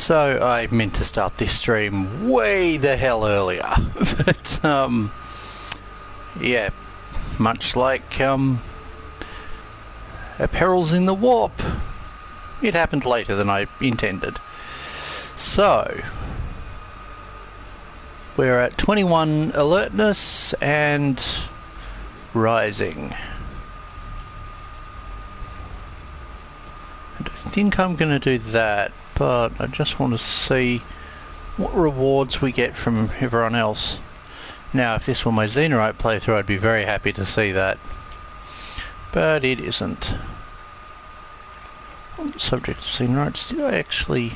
So I meant to start this stream way the hell earlier, but yeah, much like Perils in the Warp, it happened later than I intended. So we're at 21 alertness and rising. And I think I'm going to do that, but I just want to see what rewards we get from everyone else. Now, if this were my Xenorite playthrough, I'd be very happy to see that. But it isn't. On the subject of Xenorites, did I actually...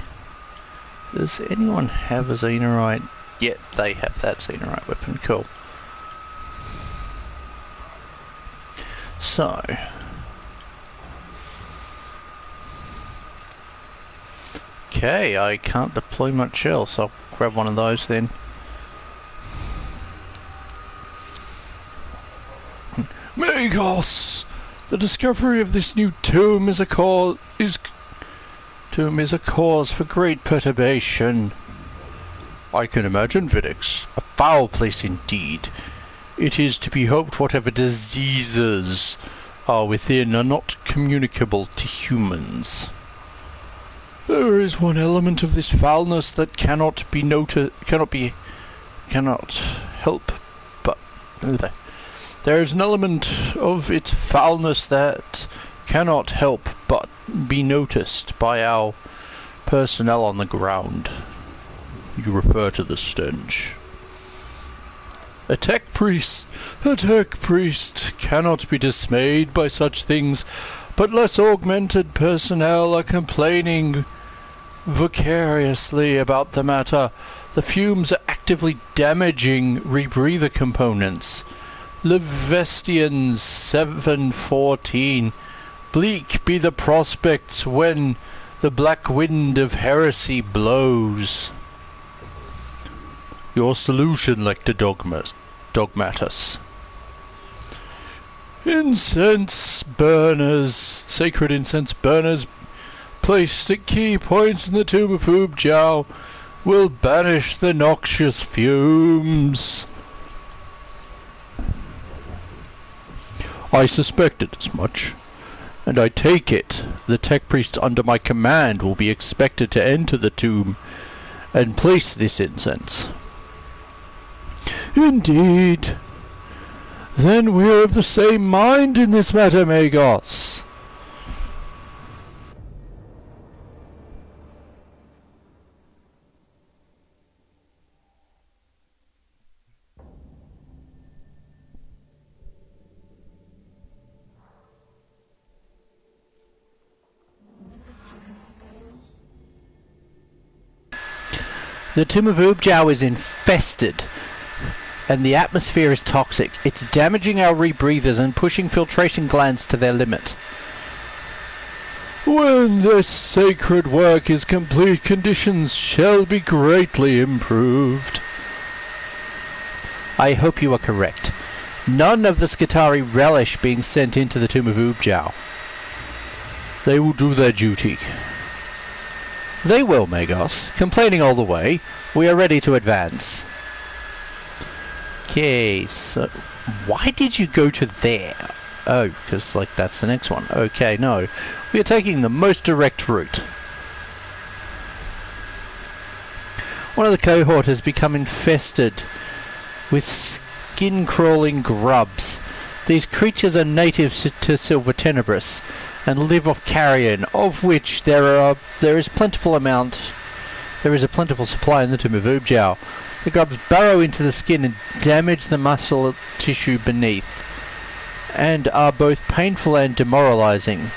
Does anyone have a Xenorite? Yep, they have that Xenorite weapon. Cool. So... Okay, I can't deploy much else. I'll grab one of those then. Magos! The discovery of this new tomb is a cause for great perturbation. I can imagine, videx. A foul place indeed. It is to be hoped whatever diseases are within are not communicable to humans. There is one element of this foulness that cannot help but... There is an element of its foulness that cannot help but be noticed by our personnel on the ground. You refer to the stench. A tech priest cannot be dismayed by such things, but less augmented personnel are complaining vicariously about the matter. The fumes are actively damaging rebreather components. Levestians 714. Bleak be the prospects when the black wind of heresy blows. Your solution, Lector Dogmatus. Incense burners, sacred incense burners, placed at key points in the tomb of Ubjao, will banish the noxious fumes. I suspected as much, and I take it the tech priest under my command will be expected to enter the tomb and place this incense. Indeed. Then we're of the same mind in this matter, Magos. The tomb of Ubjao is infested, and the atmosphere is toxic. It's damaging our rebreathers and pushing filtration glands to their limit. When this sacred work is complete, conditions shall be greatly improved. I hope you are correct. None of the Skitari relish being sent into the tomb of Ubjao. They will do their duty. They will, Magos. Complaining all the way. We are ready to advance. Okay, so... Why did you go to there? Oh, because, like, that's the next one. Okay, no. We are taking the most direct route. One of the cohort has become infested with skin-crawling grubs. These creatures are native to Silver Tenebris and live off carrion, of which there is a plentiful supply in the tomb of Ubjao. The grubs burrow into the skin and damage the muscle tissue beneath, and are both painful and demoralizing.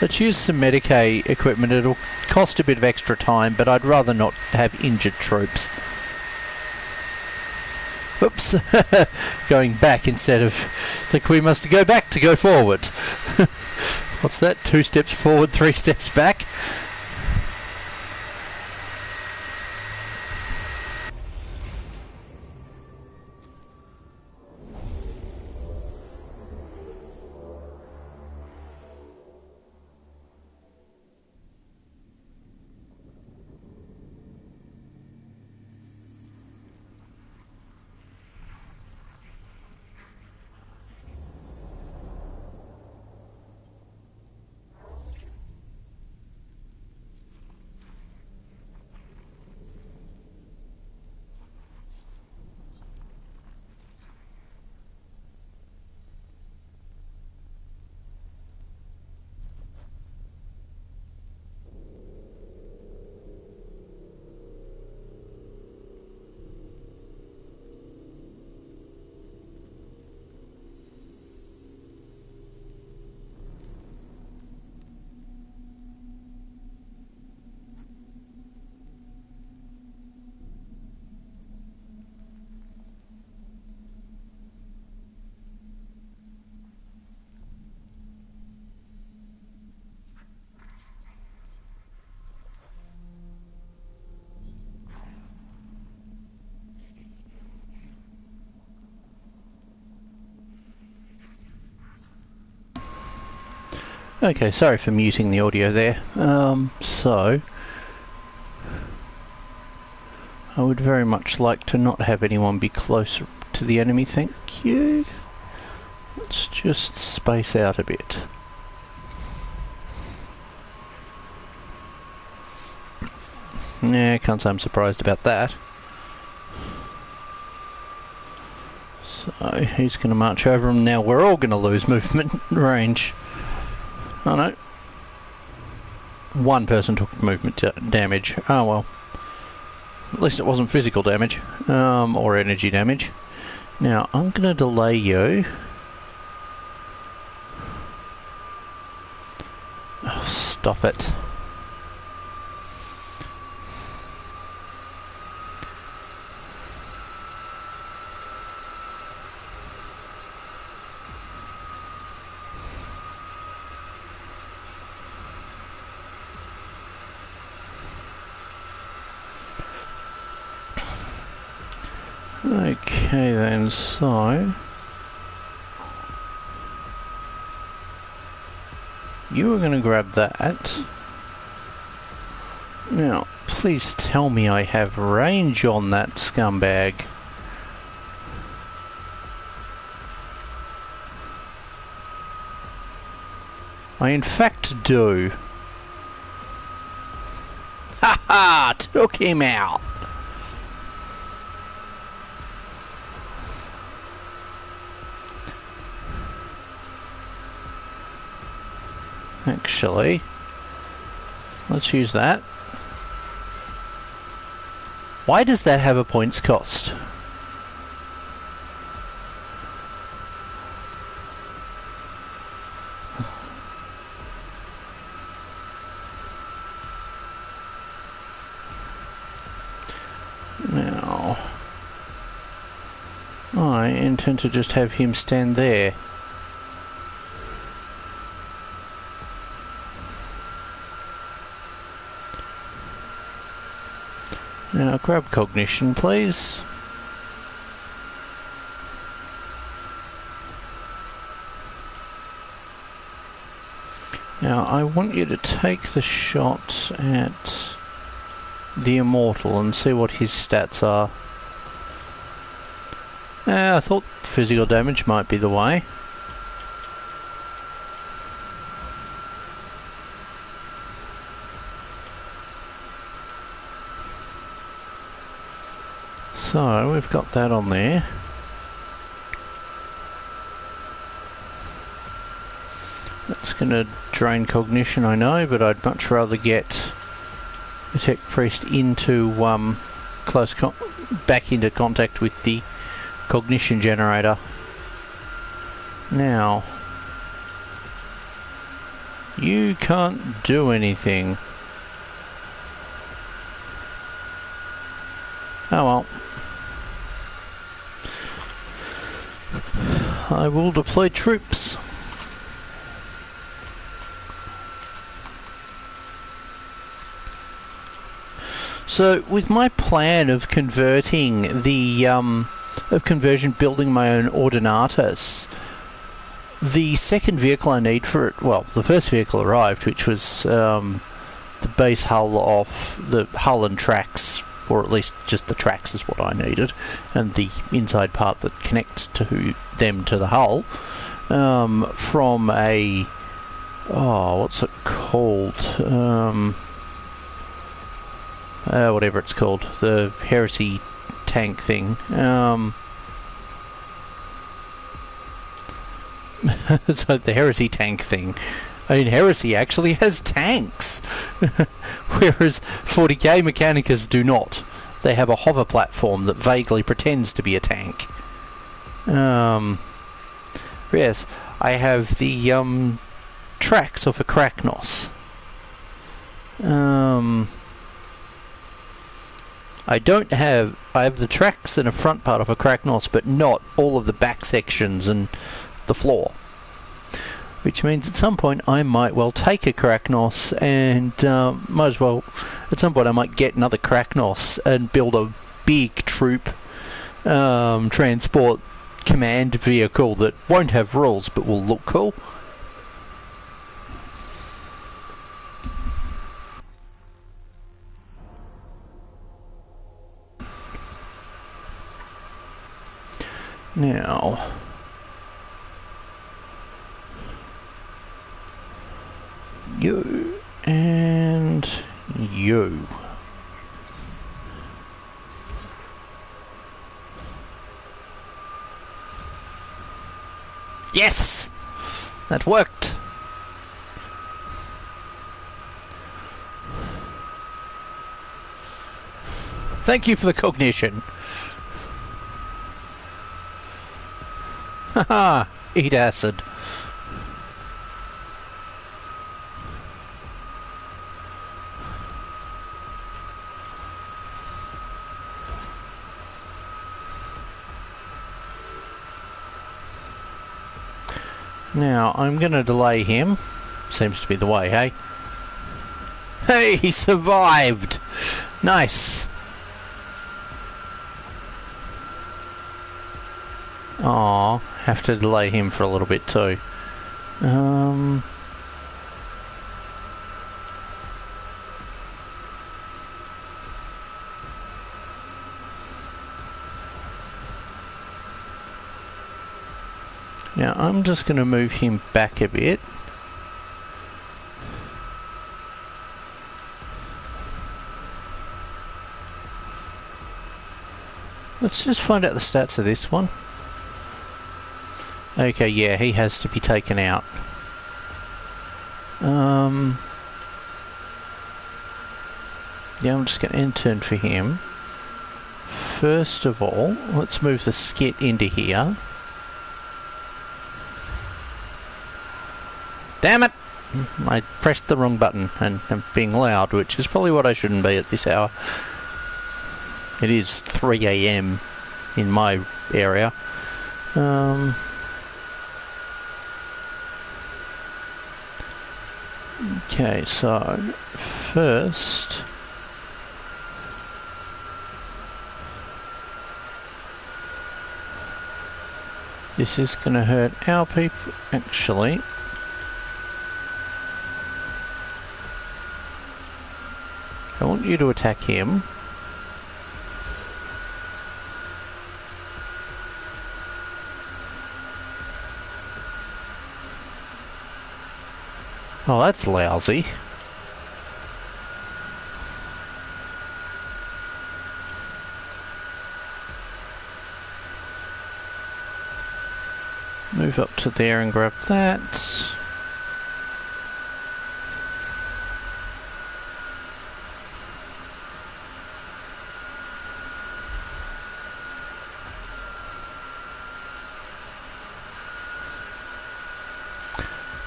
Let's use some Medicae equipment. It'll cost a bit of extra time, but I'd rather not have injured troops. Oops, going back instead of... Like, we must go back to go forward. What's that? 2 steps forward, 3 steps back? Okay, sorry for muting the audio there. So I would very much like to not have anyone be closer to the enemy, thank you. Let's just space out a bit. Yeah, can't say I'm surprised about that. So he's going to march over him. Now we're all going to lose movement range. Oh no. One person took movement damage. Oh well. At least it wasn't physical damage. Or energy damage. Now I'm going to delay you. Oh, stop it. Okay then, so you are going to grab that. Now, please tell me I have range on that scumbag. I in fact do. Ha ha! Took him out! Actually, let's use that. Why does that have a points cost? Now, I intend to just have him stand there. Now grab cognition, please. Now I want you to take the shot at the Immortal and see what his stats are. I thought physical damage might be the way. So, we've got that on there. That's going to drain cognition, I know, but I'd much rather get a Tech Priest into back into contact with the cognition generator. Now, you can't do anything. Oh well. I will deploy troops. So, with my plan of converting building my own Ordinatus, the second vehicle I need for it, well, the first vehicle arrived, which was the base hull of the hull and tracks, or at least just the tracks is what I needed, and the inside part that connects to them to the hull, from a, what's it called, whatever it's called, the heresy tank thing, so the heresy tank thing. I mean, Heresy actually has tanks, whereas 40k Mechanicus do not. They have a hover platform that vaguely pretends to be a tank. Yes, I have the tracks of a Kragnos. I have the tracks and a front part of a Kragnos, but not all of the back sections and the floor. Which means at some point I might well take a Kragnos and might as well, at some point I might get another Kragnos and build a big troop transport command vehicle that won't have rules but will look cool. Now, you and you. Yes! That worked! Thank you for the cognition. Haha, eat acid. Now, I'm going to delay him. Seems to be the way, hey? Hey, he survived! Nice! Aw, have to delay him for a little bit too. Now I'm just going to move him back a bit. Let's just find out the stats of this one. Okay, yeah, he has to be taken out. Yeah, I'm just going to intern for him. First of all, let's move the skit into here. Damn it! I pressed the wrong button and I'm being loud, which is probably what I shouldn't be at this hour. It is 3 AM in my area. Okay, so first this is going to hurt our people. Actually, I want you to attack him. Oh, that's lousy. Move up to there and grab that.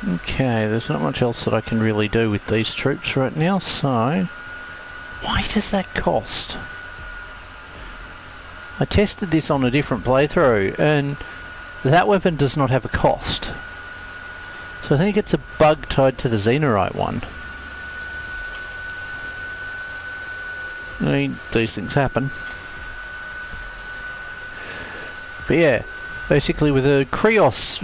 Okay, there's not much else that I can really do with these troops right now, so... Why does that cost? I tested this on a different playthrough, and that weapon does not have a cost. So I think it's a bug tied to the Xenorite one. I mean, these things happen. But yeah, basically with a Krios,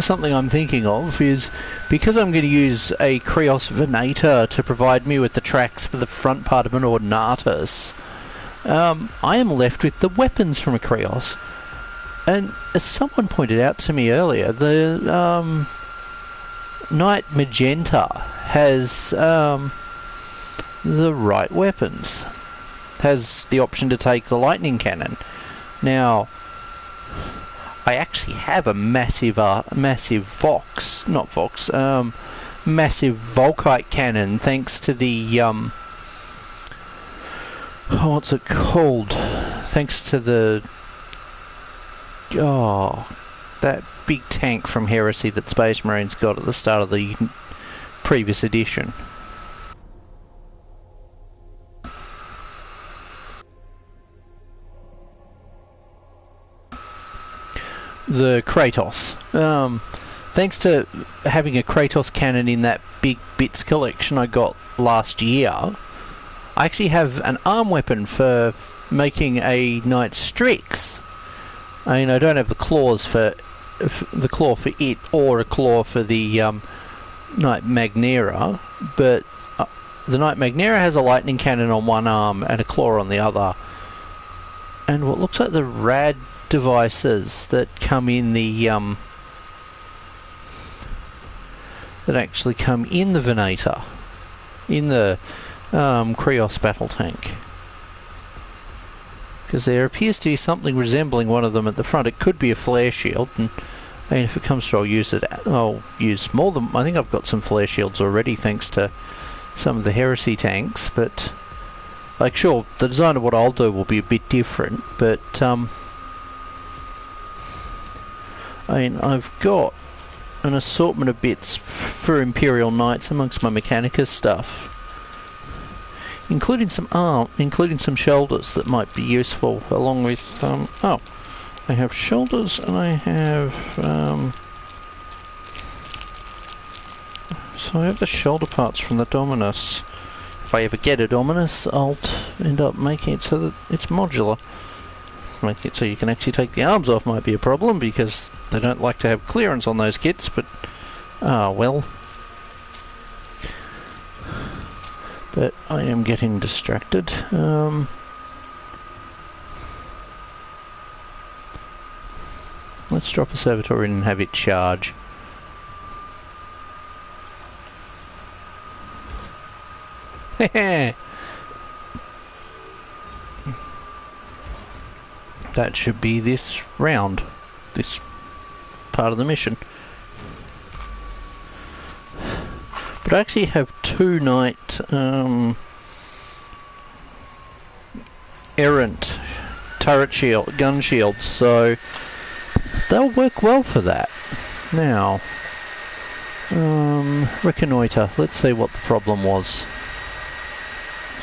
something I'm thinking of is, because I'm going to use a Krios Venator to provide me with the tracks for the front part of an Ordinatus, I am left with the weapons from a Krios. And as someone pointed out to me earlier, the Knight Magenta has the right weapons. Has the option to take the lightning cannon. Now, I actually have a massive massive Volkite cannon, thanks to the what's it called? Thanks to the that big tank from Heresy that Space Marines got at the start of the previous edition. The Kratos. Thanks to having a Kratos cannon in that big bits collection I got last year, I actually have an arm weapon for making a Knight Strix. I mean, I don't have the claws for the claw for it, or a claw for the Knight Magnera, but the Knight Magnera has a lightning cannon on one arm and a claw on the other. And what looks like the devices that come in the that actually come in the Venator, in the Krios battle tank. Because there appears to be something resembling one of them at the front. It could be a flare shield, and if it comes to, I'll use it. I'll use more than. I think I've got some flare shields already, thanks to some of the heresy tanks. But like, sure, the design of what I'll do will be a bit different. But I mean, I've got an assortment of bits for Imperial Knights amongst my Mechanicus stuff, including some shoulders that might be useful, along with oh, I have shoulders and I have so I have the shoulder parts from the Dominus. If I ever get a Dominus, I'll end up making it so that it's modular. Making it so you can actually take the arms off might be a problem, because they don't like to have clearance on those kits, but well. But I am getting distracted. Let's drop a servitor in and have it charge. Heh. That should be this round, this part of the mission. But I actually have two knight errant turret shield, gun shields, so they'll work well for that. Now, reconnoiter. Let's see what the problem was.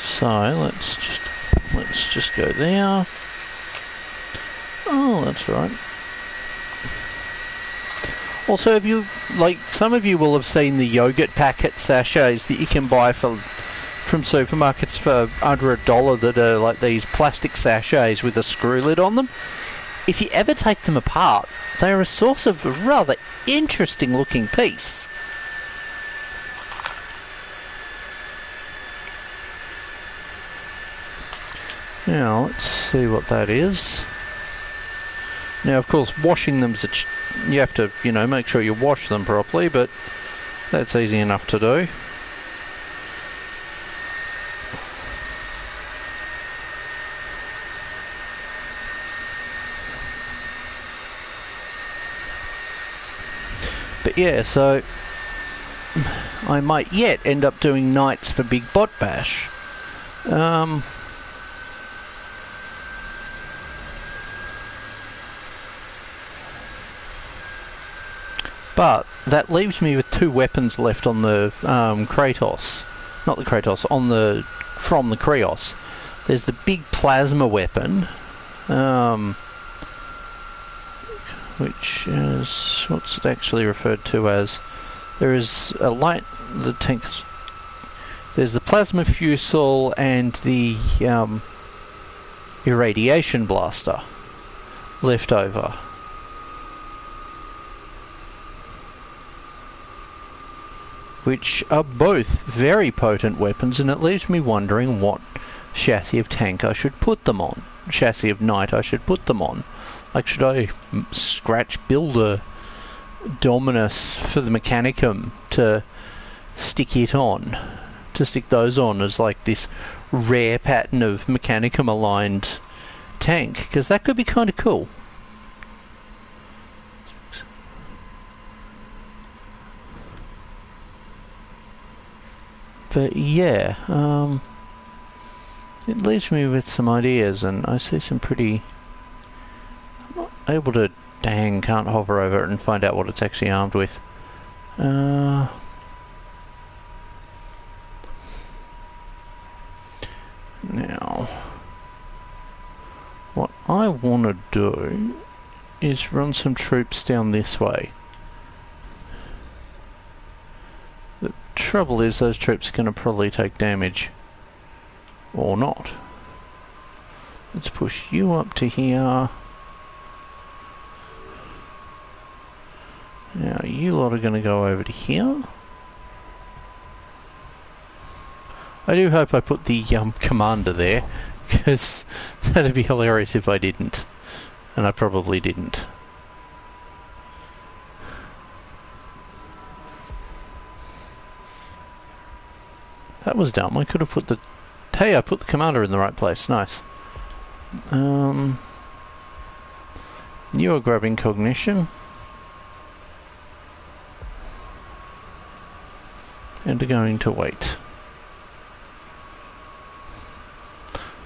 So let's just go there. Oh, that's right. Also, have you, like, some of you will have seen the yogurt packet sachets that you can buy from supermarkets for under $1 that are like these plastic sachets with a screw lid on them. If you ever take them apart, they are a source of a rather interesting looking piece. Now, let's see what that is. Now, of course, washing them, you have to, you know, make sure you wash them properly, but that's easy enough to do. But yeah, so I might yet end up doing knights for Big Bot Bash. But that leaves me with two weapons left on the Kratos. Not the Kratos, from the Krios. There's the big plasma weapon, which is, what's it actually referred to as? There is a the tank. There's the plasma fusel and the irradiation blaster left over. Which are both very potent weapons, and it leaves me wondering what chassis of tank I should put them on. Chassis of knight I should put them on. Like, should I build a Dominus for the Mechanicum to stick those on as like this rare pattern of Mechanicum aligned tank? Because that could be kind of cool. But yeah, it leaves me with some ideas, and I see some pretty... I'm not able to... Dang, can't hover over it and find out what it's actually armed with. Now, what I want to do is run some troops down this way. The trouble is those troops are going to probably take damage. Or not. Let's push you up to here. Now you lot are going to go over to here. I do hope I put the commander there, because that'd be hilarious if I didn't. And I probably didn't. That was dumb. I could have put the... Hey, I put the commander in the right place. Nice. You are grabbing cognition. And are going to wait.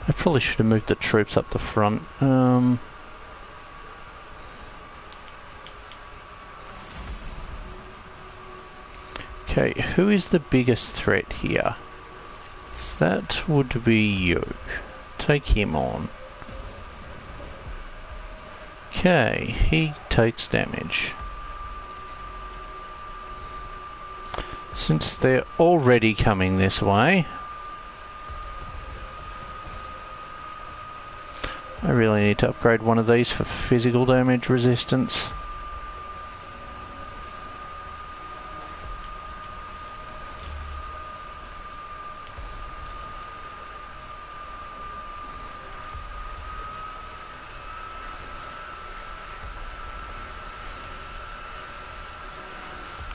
I probably should have moved the troops up the front. Okay, who is the biggest threat here? That would be you. Take him on. Okay, he takes damage. Since they're already coming this way, I really need to upgrade one of these for physical damage resistance.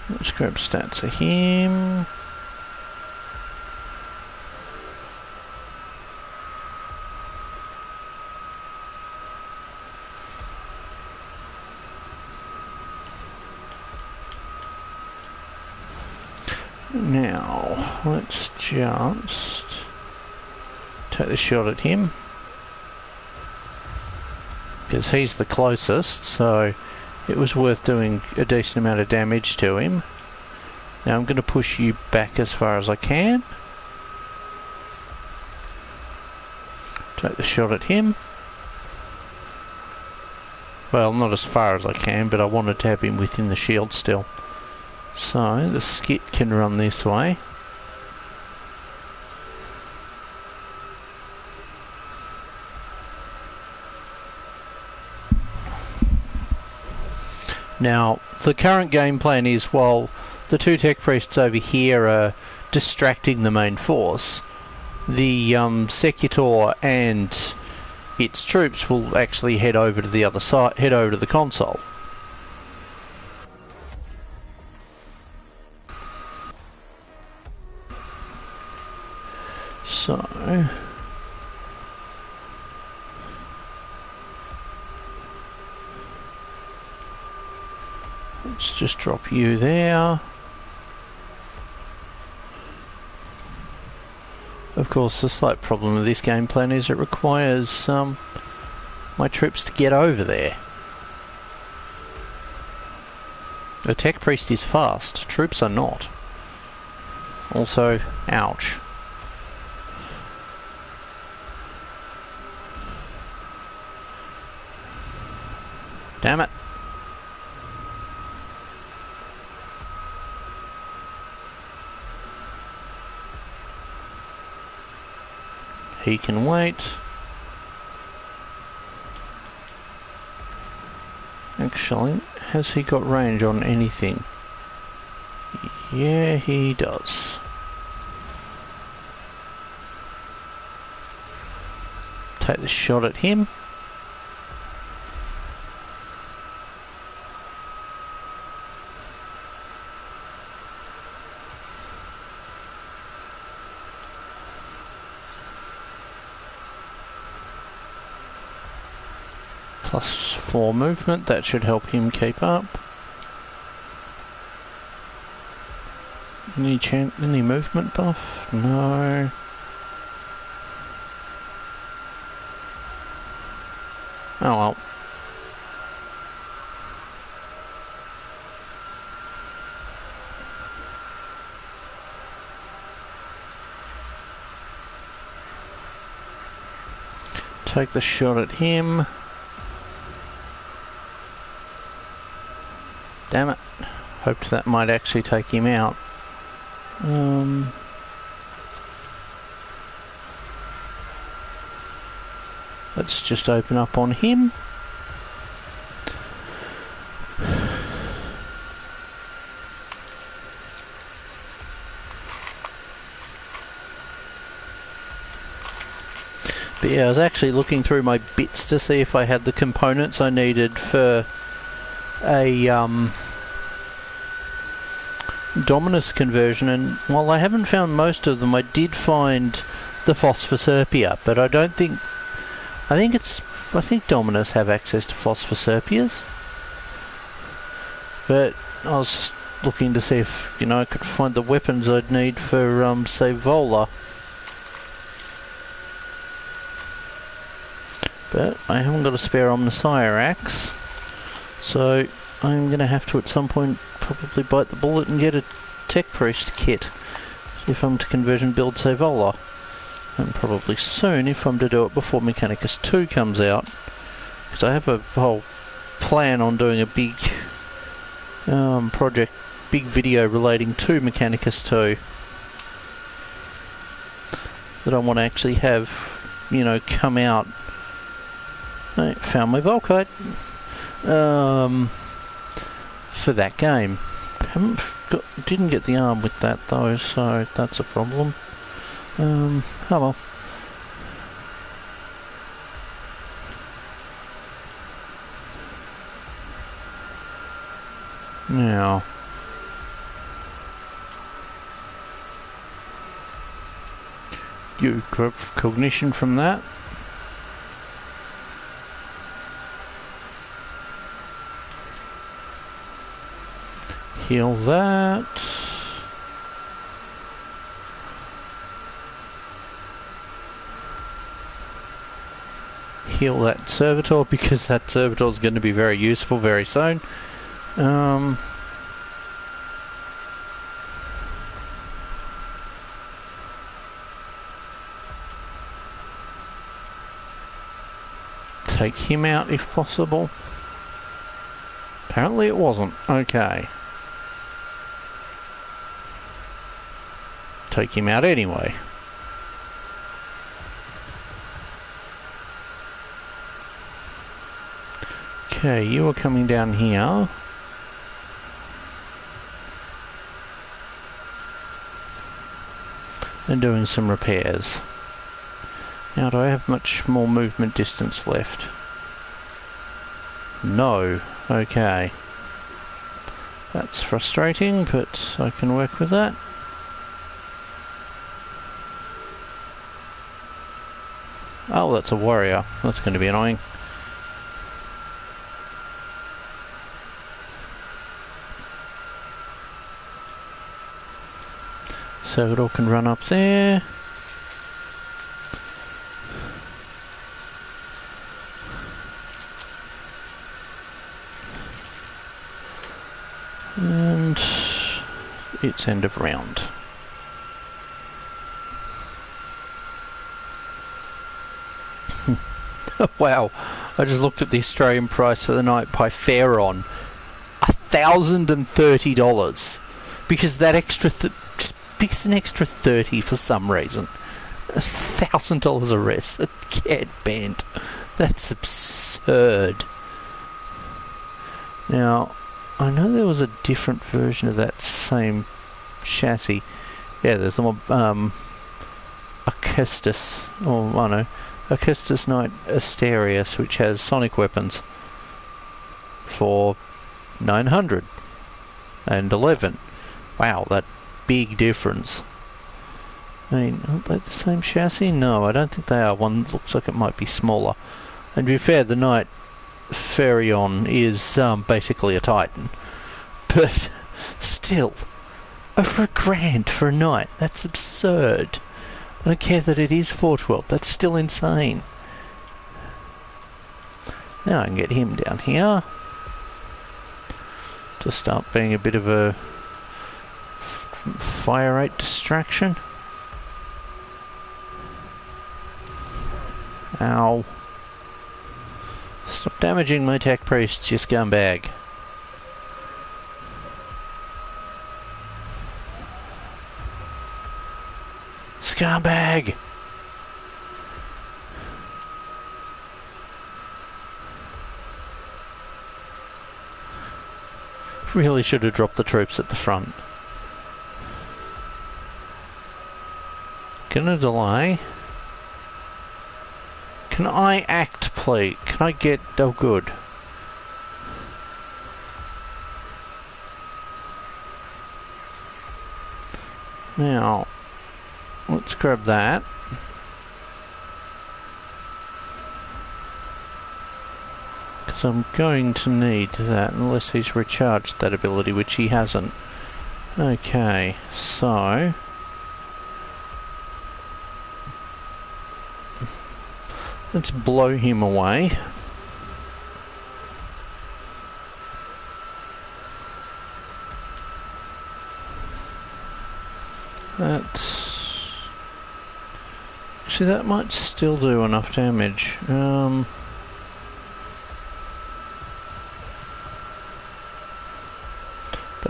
Let's grab stats of him. Now, let's just take the shot at him. Because he's the closest, so it was worth doing a decent amount of damage to him. Now I'm going to push you back as far as I can. Take the shot at him. Well, not as far as I can, but I wanted to have him within the shield still. So, the skit can run this way. Now, the current game plan is, while the two tech priests over here are distracting the main force, the Secutor and its troops will actually head over to the other side, head over to the console. So, let's just drop you there. Of course, the slight problem with this game plan is it requires my troops to get over there. The tech priest is fast, troops are not. Also, ouch. Damn it. He can wait. Actually, has he got range on anything? Yeah, he does. Take the shot at him. +4 movement, that should help him keep up. Any movement buff? No. Oh well. Take the shot at him. Damn it. Hoped that might actually take him out. Let's just open up on him. But yeah, I was actually looking through my bits to see if I had the components I needed for a Dominus conversion, and while I haven't found most of them, I did find the Phosphoserpia, but I don't think... I think Dominus have access to Phosphoserpias. But I was looking to see if, you know, I could find the weapons I'd need for, say, Vola. But I haven't got a spare Omnissiah axe, so I'm going to have to at some point probably bite the bullet and get a Tech Priest kit if I'm to conversion build say Vola. And probably soon if I'm to do it before Mechanicus 2 comes out, because I have a whole plan on doing a big big video relating to Mechanicus 2 that I want to actually have, you know, come out. I found my Volkite for that game. Didn't get the arm with that though, so that's a problem. Oh well. Now, you grab cognition from that. Heal that. Heal that servitor, because that servitor is going to be very useful very soon. Take him out if possible. Apparently it wasn't. Okay. Take him out anyway. Okay, you are coming down here. And doing some repairs. Now, do I have much more movement distance left? No. Okay. That's frustrating, but I can work with that. Oh, that's a warrior. That's going to be annoying. Servitor can run up there. And it's end of round. Wow, I just looked at the Australian price for the night by Faron. $1,030. Because that extra just picks an extra 30 for some reason. $1,000 a rest. Get bent. That's absurd. Now, I know there was a different version of that same chassis. Yeah, there's one Acustus, or I don't know, Acustus Knight Asterius, which has sonic weapons for 911. Wow, that big difference. I mean, aren't they the same chassis? No, I don't think they are. One looks like it might be smaller. And to be fair, the Knight Ferion is basically a Titan. But still, over $1,000 for a Knight. That's absurd. I don't care that it is 412. That's still insane. Now I can get him down here to start being a bit of a fire rate distraction. Ow. Stop damaging my tech priests, you scumbag. Scumbag! Really should have dropped the troops at the front. Gonna delay. Can I act, please? Can I get... oh, good. Now, let's grab that. Because I'm going to need that unless he's recharged that ability, which he hasn't. Okay, so... let's blow him away. That's... actually, that might still do enough damage. But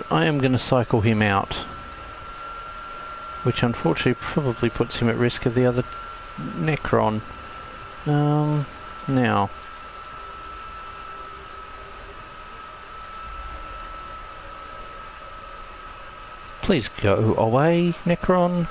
I am going to cycle him out, which unfortunately probably puts him at risk of the other Necron. Now... please go away, Necron.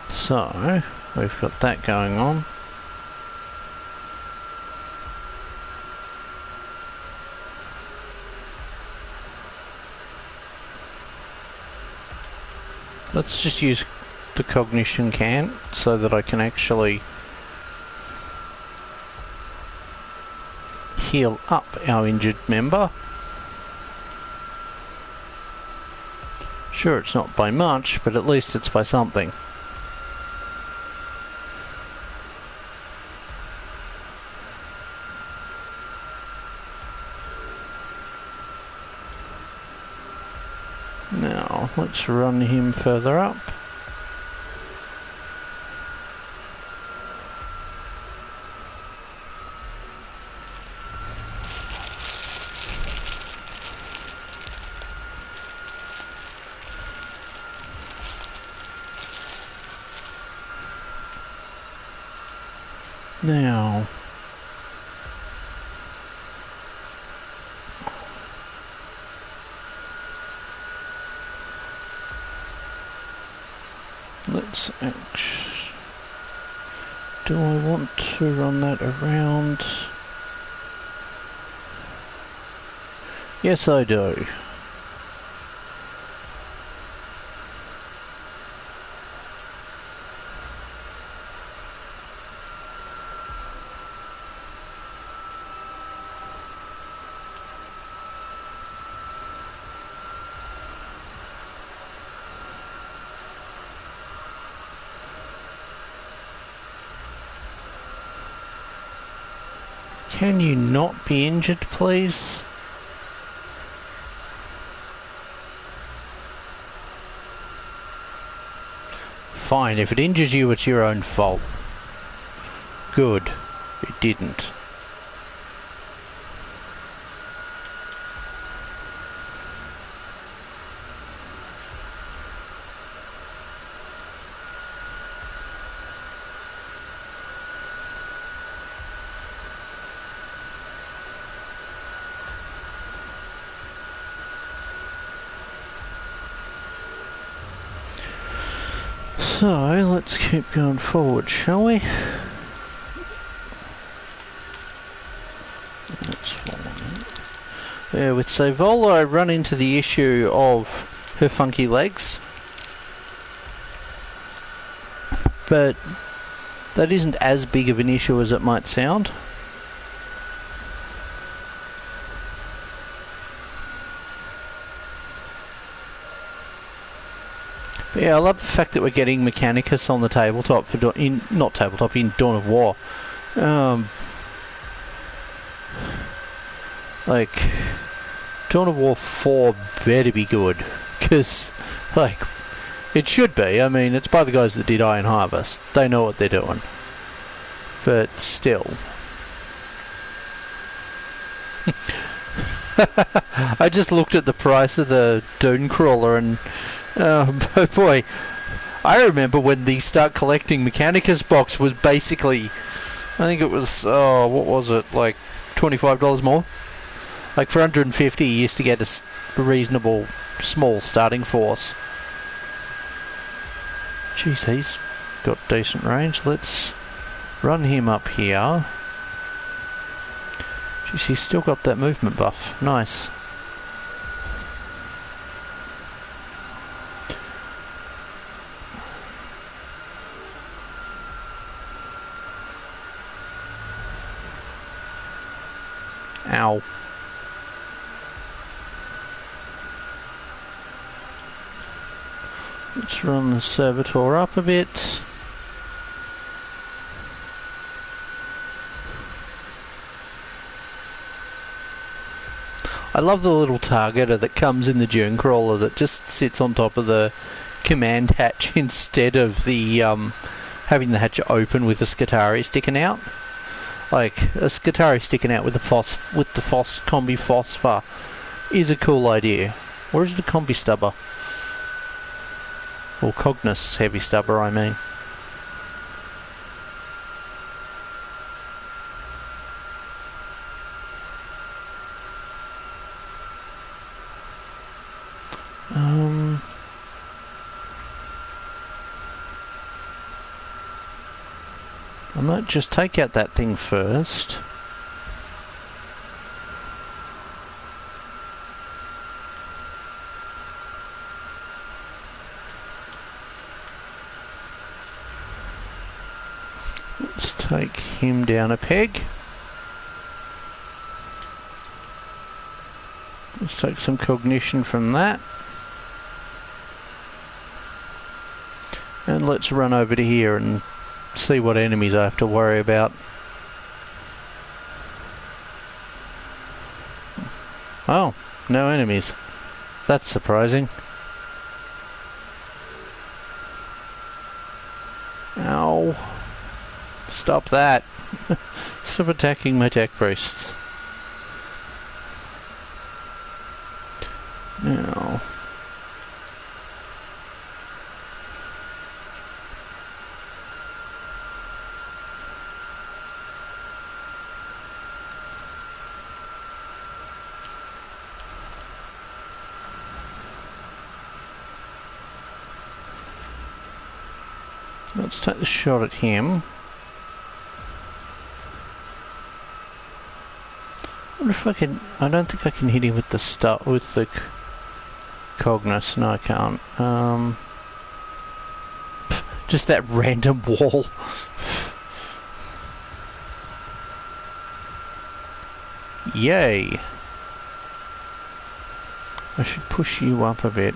So, we've got that going on. Let's just use the cognition can so that I can actually heal up our injured member. Sure, it's not by much, but at least it's by something. Now, let's run him further up. Now... let's actually... do I want to run that around? Yes, I do. Can you not be injured, please? Fine, if it injures you, it's your own fault. Good. It didn't. So, let's keep going forward, shall we? Yeah, with Savola I run into the issue of her funky legs. But that isn't as big of an issue as it might sound. But yeah, I love the fact that we're getting Mechanicus on the tabletop for in Dawn of War. Like, Dawn of War 4 better be good, because, like, it should be. I mean, it's by the guys that did Iron Harvest. They know what they're doing. But still. I just looked at the price of the Dune Crawler and, oh boy, I remember when the Start Collecting Mechanicus box was basically I think it was, oh, what was it, like $25 more? Like for 150 you used to get a reasonable small starting force. Jeez, he's got decent range. Let's run him up here. Jeez, he's still got that movement buff. Nice. Ow. Let's run the servitor up a bit. I love the little targeter that comes in the Dune Crawler that just sits on top of the command hatch instead of the having the hatch open with the Skitari sticking out. Like a Skitari sticking out with the combi phosphor is a cool idea. Or is it a combi stubber? Or Cognus heavy stubber, I mean. I might just take out that thing first. Let's take him down a peg. Let's take some cognition from that. And let's run over to here and see what enemies I have to worry about. Oh, no enemies. That's surprising. Ow. Stop that. Stop attacking my tech priests. Now. Let's take the shot at him. I wonder if I can. I don't think I can hit him with the Cognus. No, I can't. Just that random wall. Yay! I should push you up a bit.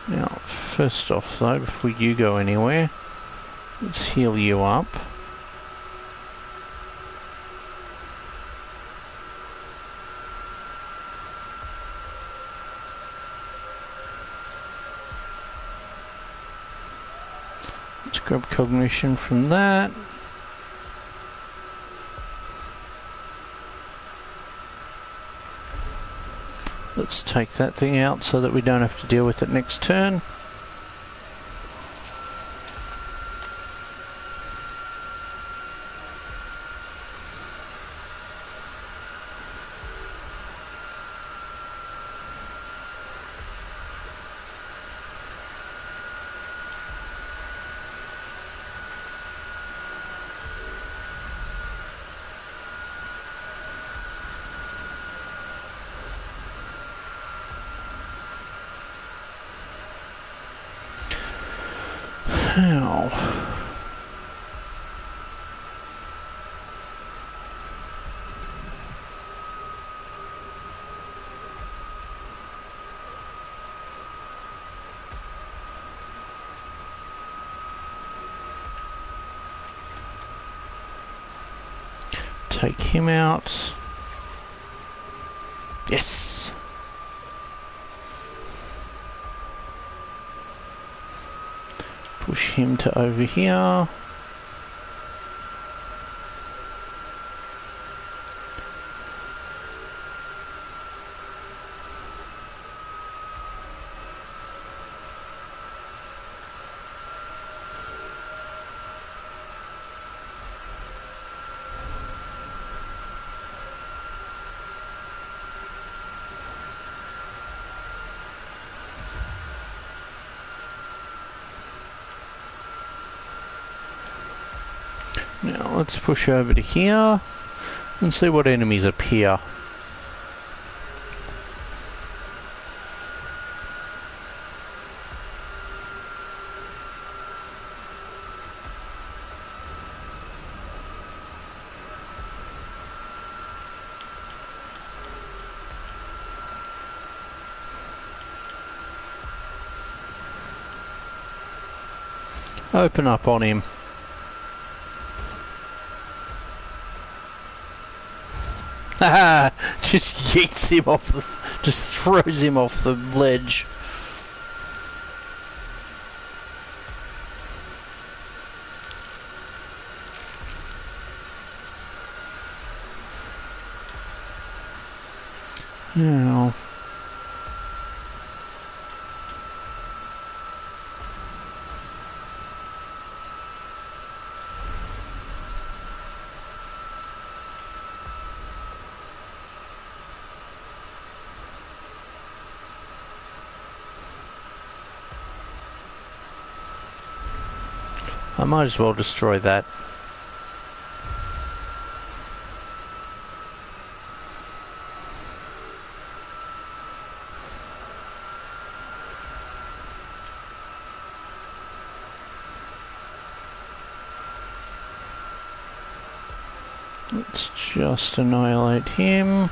Now, first off though, before you go anywhere, let's heal you up. Let's grab cognition from that. Let's take that thing out so that we don't have to deal with it next turn. Ow. Take him out. Yes. Push him to over here. Now let's push over to here and see what enemies appear. Open up on him. Haha! Just yeets him off the... just throws him off the ledge. Now... I might as well destroy that. Let's just annihilate him.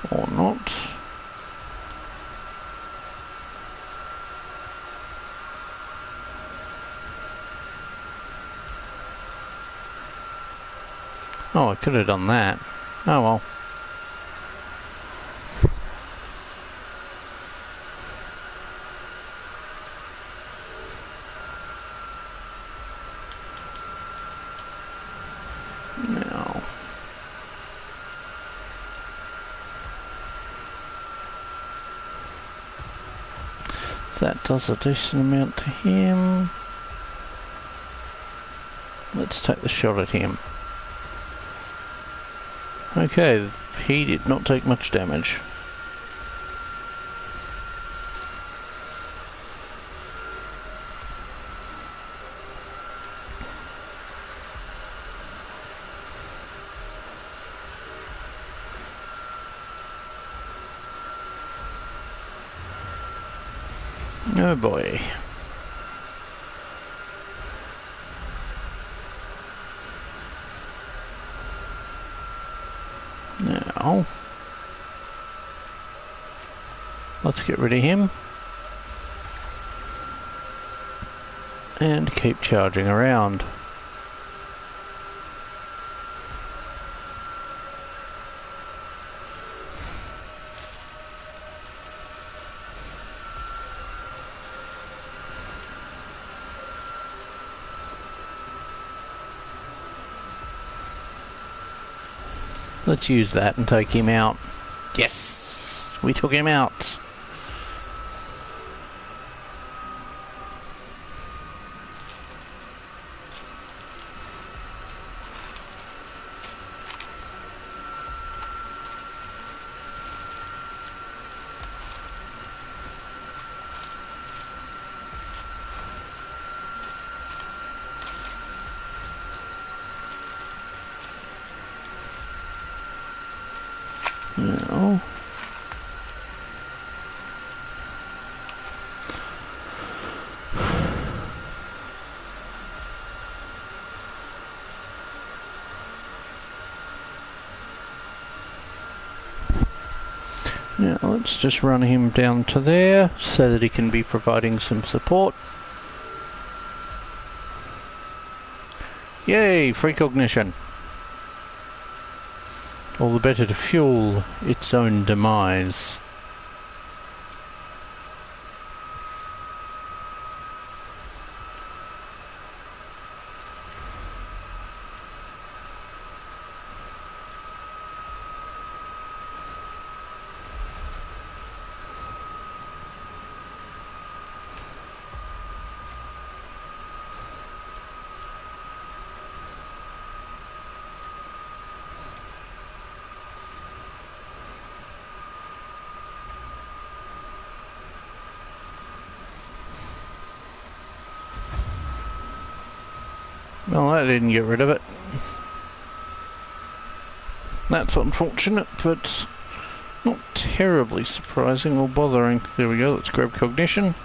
Or not. Oh, I could have done that. Oh well. Now. That does a decent amount to him. Let's take the shot at him. Okay, he did not take much damage. Oh boy. Now, let's get rid of him and keep charging around. Let's use that and take him out. Yes! We took him out! Now, let's just run him down to there so that he can be providing some support. Yay, precognition. All the better to fuel its own demise. Well, that didn't get rid of it. That's unfortunate, but not terribly surprising or bothering. There we go, let's grab cognition.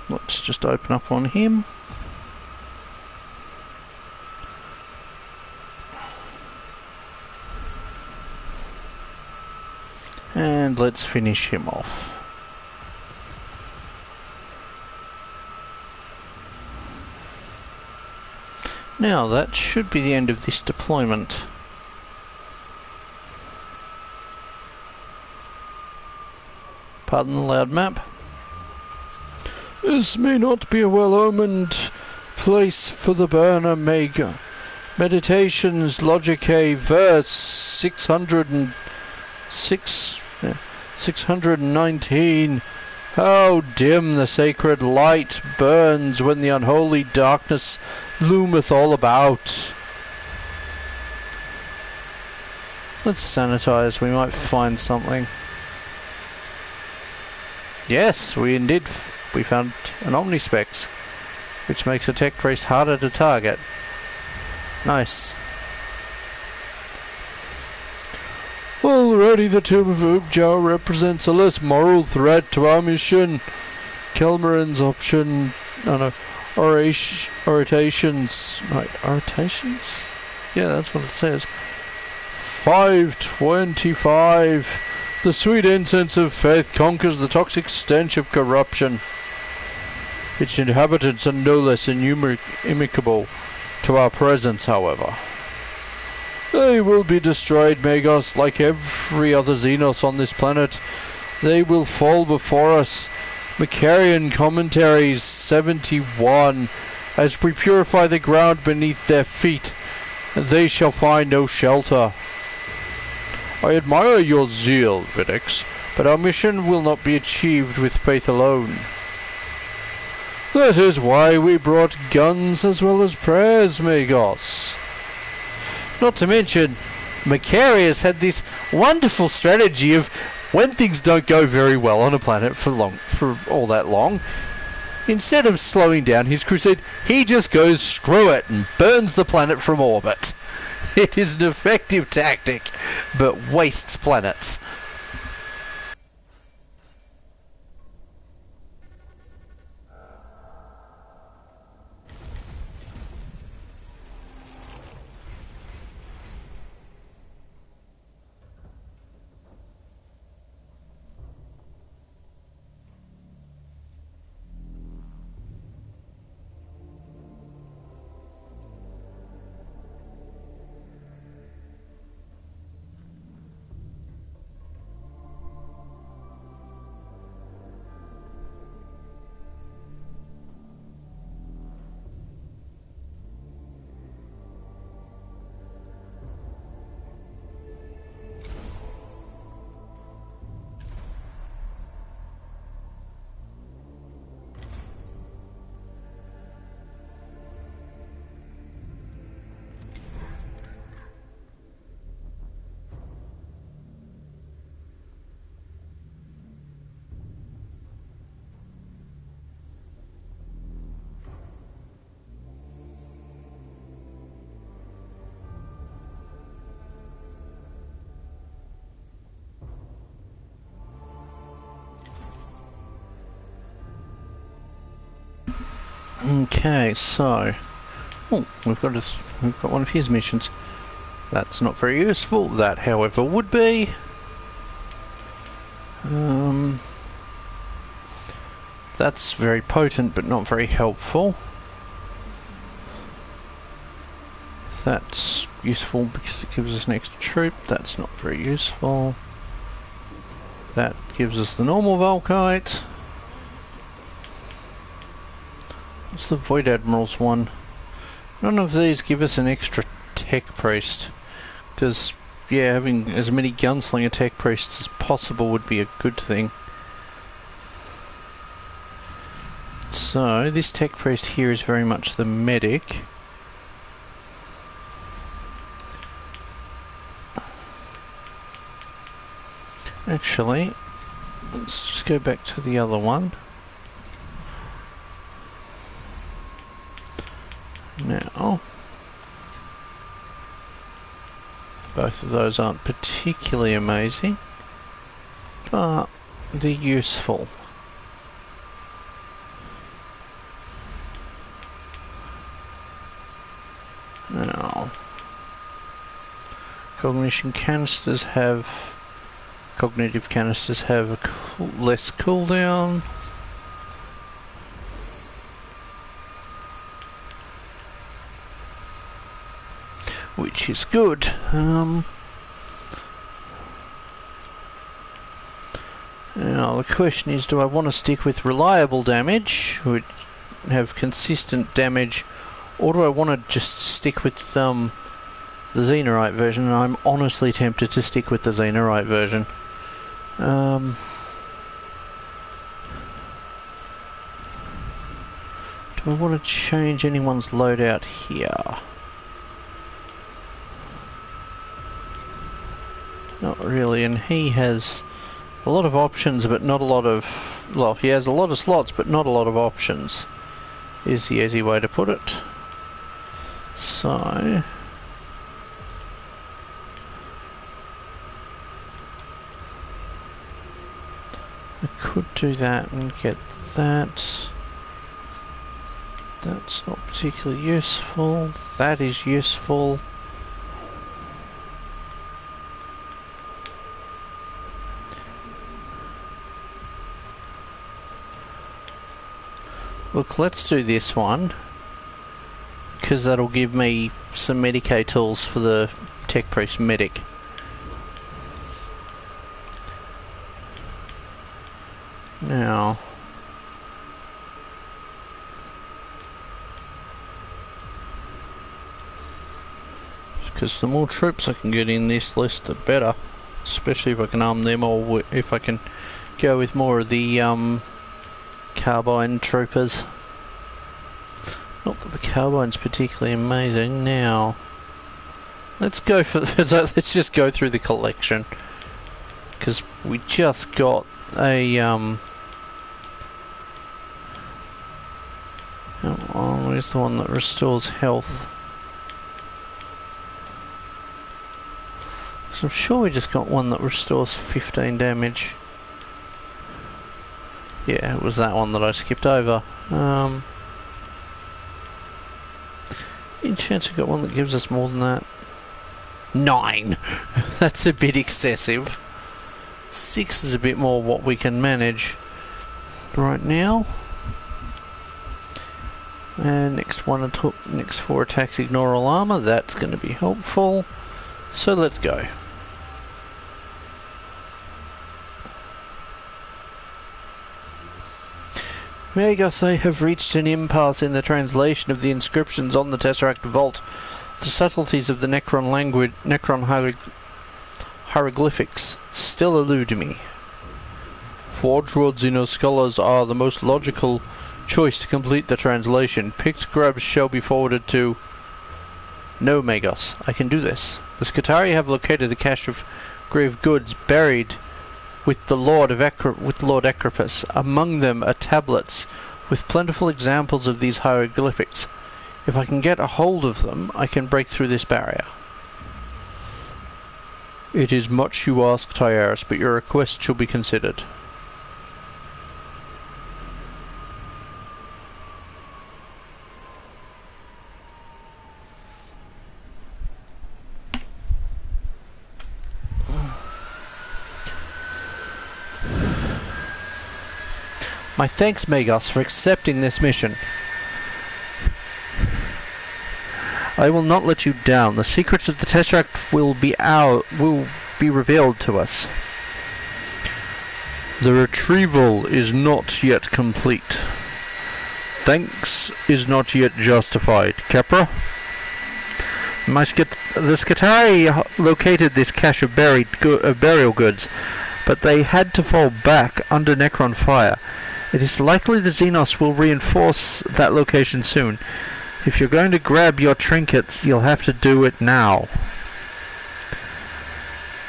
Let's just open up on him. And let's finish him off. Now that should be the end of this deployment. Pardon the loud map. This may not be a well-omened place for the burner maker. Meditations, Logicae, verse 619. How dim the sacred light burns when the unholy darkness loometh all about. Let's sanitize, we might find something. Yes, we found an Omnispecs, which makes a tech priest harder to target. Nice. Already the Tomb of Ubjar represents a less moral threat to our mission. Kelmarin's option on orations. Right, orations? Yeah, that's what it says. 525. The sweet incense of faith conquers the toxic stench of corruption. Its inhabitants are no less inimical to our presence, however. They will be destroyed, Magos, like every other Xenos on this planet. They will fall before us. Macarian Commentaries 71. As we purify the ground beneath their feet, they shall find no shelter. I admire your zeal, videx, but our mission will not be achieved with faith alone. That is why we brought guns as well as prayers, Magos. Not to mention, Macarius had this wonderful strategy of when things don't go very well on a planet for all that long, instead of slowing down his crusade, he just goes screw it and burns the planet from orbit. It is an effective tactic, but wastes planets. Okay, so we've got one of his missions. That's not very useful. That, however, would be. That's very potent, but not very helpful. That's useful because it gives us an extra troop. That's not very useful. That gives us the normal Volkite. What's the Void Admiral's one? None of these give us an extra tech priest. Because, yeah, having as many gunslinger tech priests as possible would be a good thing. So, this tech priest here is very much the medic. Actually, let's just go back to the other one. Now, both of those aren't particularly amazing, but they're useful. Now, cognitive canisters have a less cooldown. Which is good. Now the question is, do I want to stick with reliable damage, which have consistent damage, or do I want to just stick with the Xenorite version? And I'm honestly tempted to stick with the Xenorite version. Do I want to change anyone's loadout here? Not really, and he has a lot of options, but not a lot of... Well, he has a lot of slots, but not a lot of options, is the easy way to put it. So... I could do that and get that. That's not particularly useful. That is useful. Look, let's do this one, because that'll give me some Medicae tools for the Tech Priest Medic. Now, because the more troops I can get in this list, the better. Especially if I can arm them, or if I can go with more of the carbine troopers. Not that the carbine's particularly amazing. Now, let's go for let's just go through the collection, because we just got a oh, where's the one that restores health? So I'm sure we just got one that restores 15 damage. Yeah, it was that one that I skipped over. Any chance we got one that gives us more than that? 9! That's a bit excessive. 6 is a bit more what we can manage right now. And next 4 attacks ignore all armor. That's going to be helpful. So let's go. Mechanicus, I have reached an impasse in the translation of the inscriptions on the Tesseract Vault. The subtleties of the Necron hieroglyphics still elude me. Forged words in our scholars are the most logical choice to complete the translation. Picked grubs shall be forwarded to... No, Magos, I can do this. The Skitari have located a cache of grave goods buried with the Lord Ecripus. Among them are tablets with plentiful examples of these hieroglyphics. If I can get a hold of them, I can break through this barrier. It is much you ask, tiresus, but your request shall be considered. My thanks, Magos, for accepting this mission. I will not let you down. The secrets of the Tesseract will be revealed to us. The retrieval is not yet complete. Thanks is not yet justified. Kepra? The Skitari located this cache of burial goods, but they had to fall back under Necron fire. It is likely the Xenos will reinforce that location soon. If you're going to grab your trinkets, you'll have to do it now.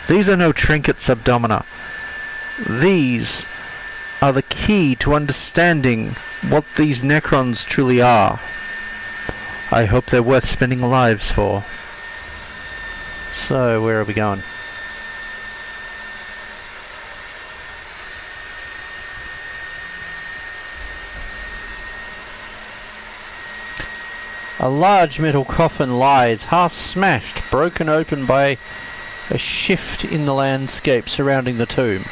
These are no trinkets, Subdomina. These are the key to understanding what these Necrons truly are. I hope they're worth spending lives for. So, where are we going? A large metal coffin lies, half smashed, broken open by a shift in the landscape surrounding the tomb.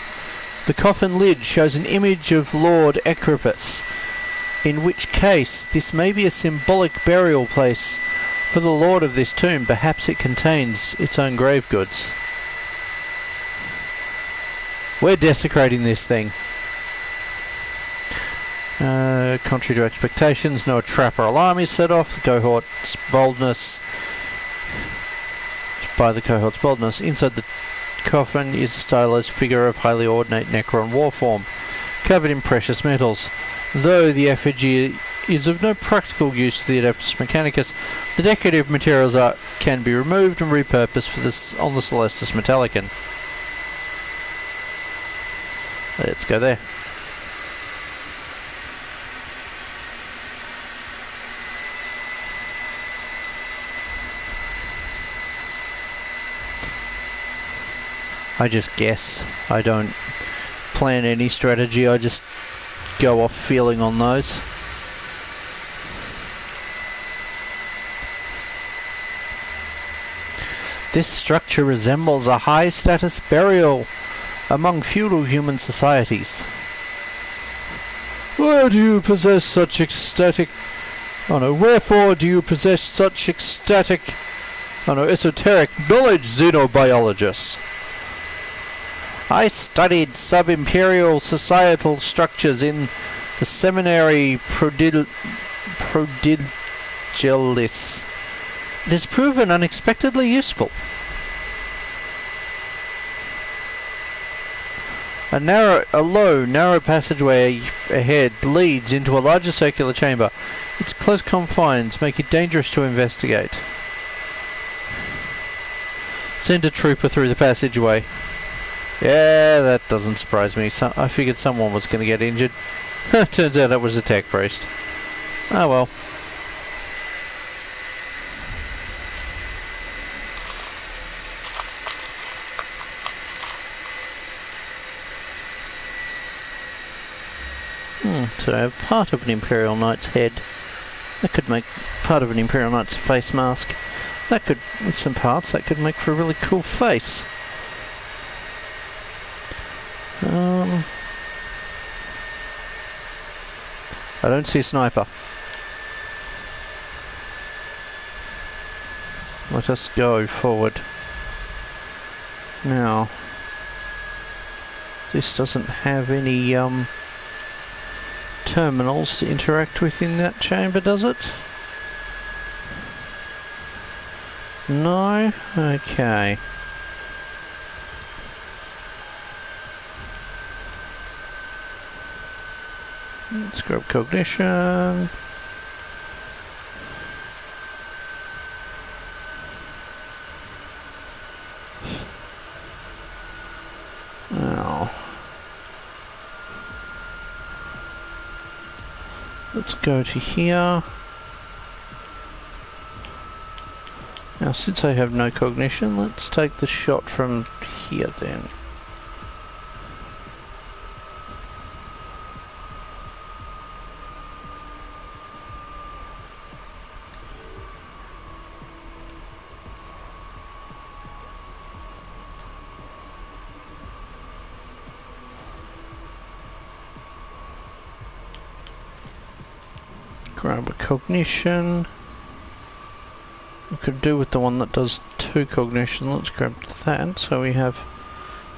The coffin lid shows an image of Lord Equipus, in which case this may be a symbolic burial place for the lord of this tomb. Perhaps it contains its own grave goods. We're desecrating this thing. Contrary to expectations, no trap or alarm is set off. The cohort's boldness. By the cohort's boldness, inside the coffin is a stylized figure of highly ornate Necron war form, covered in precious metals. Though the effigy is of no practical use to the Adeptus Mechanicus, the decorative materials can be removed and repurposed for this on the Celestus Metallicon. Let's go there. I just guess. I don't plan any strategy, I just go off feeling on those. This structure resembles a high-status burial among feudal human societies. Where do you possess such ecstatic... Oh no, wherefore do you possess such ecstatic... Oh no, esoteric knowledge, xenobiologists? I studied sub-imperial societal structures in the seminary prodigalis. It has proven unexpectedly useful. A low, narrow passageway ahead leads into a larger circular chamber. Its close confines make it dangerous to investigate. Send a trooper through the passageway. Yeah, that doesn't surprise me. I figured someone was going to get injured. Turns out it was a tech priest. Oh well. So I have part of an Imperial Knight's head. That could make part of an Imperial Knight's face mask. That could, with some parts, that could make for a really cool face. I don't see a sniper. Let us go forward. Now, this doesn't have any terminals to interact with in that chamber, does it? No? Okay. Let's grab cognition. Now, let's go to here. Now, since I have no cognition, let's take the shot from here then. Grab a cognition. We could do with the one that does 2 cognition. Let's grab that so we have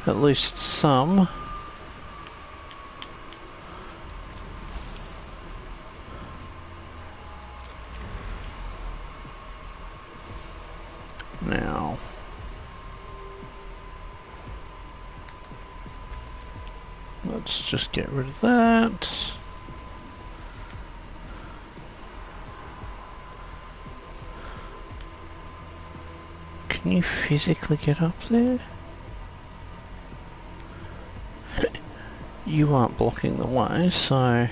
at least some. Now, let's just get rid of that. Can you physically get up there? you aren't blocking the way, so...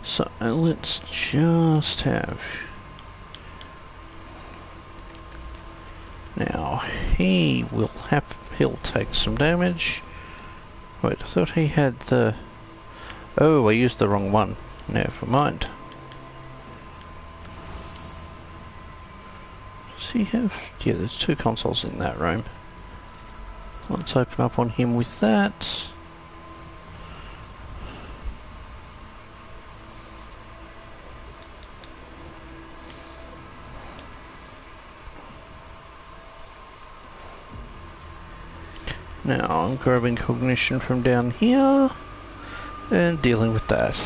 So let's just have... Now, he'll take some damage. Wait, I thought he had the... Oh, I used the wrong one. Never mind. Does he have... Yeah, there's 2 consoles in that room. Let's open up on him with that. Now I'm grabbing cognition from down here and dealing with that.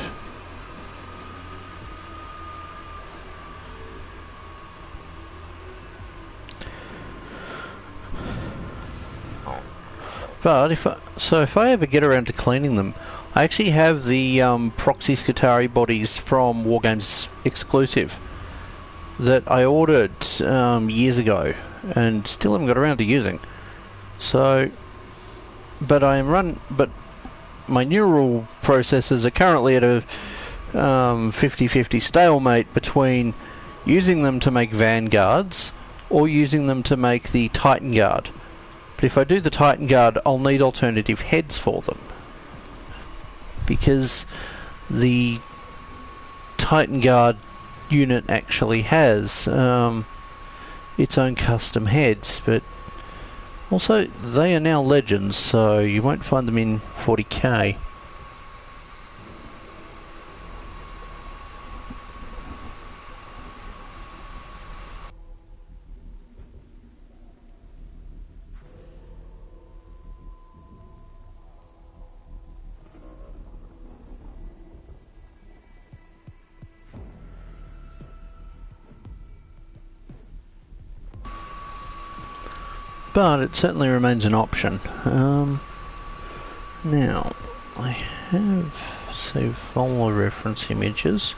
But if I ever get around to cleaning them, I actually have the proxy Skitari bodies from Wargames exclusive that I ordered years ago and still haven't got around to using. So, but my neural processors are currently at a 50-50 stalemate between using them to make vanguards or using them to make the Titan Guard. But if I do the Titan Guard, I'll need alternative heads for them, because the Titan Guard unit actually has its own custom heads, but also they are now legends, so you won't find them in 40k. But it certainly remains an option. Now, I have saved Vola reference images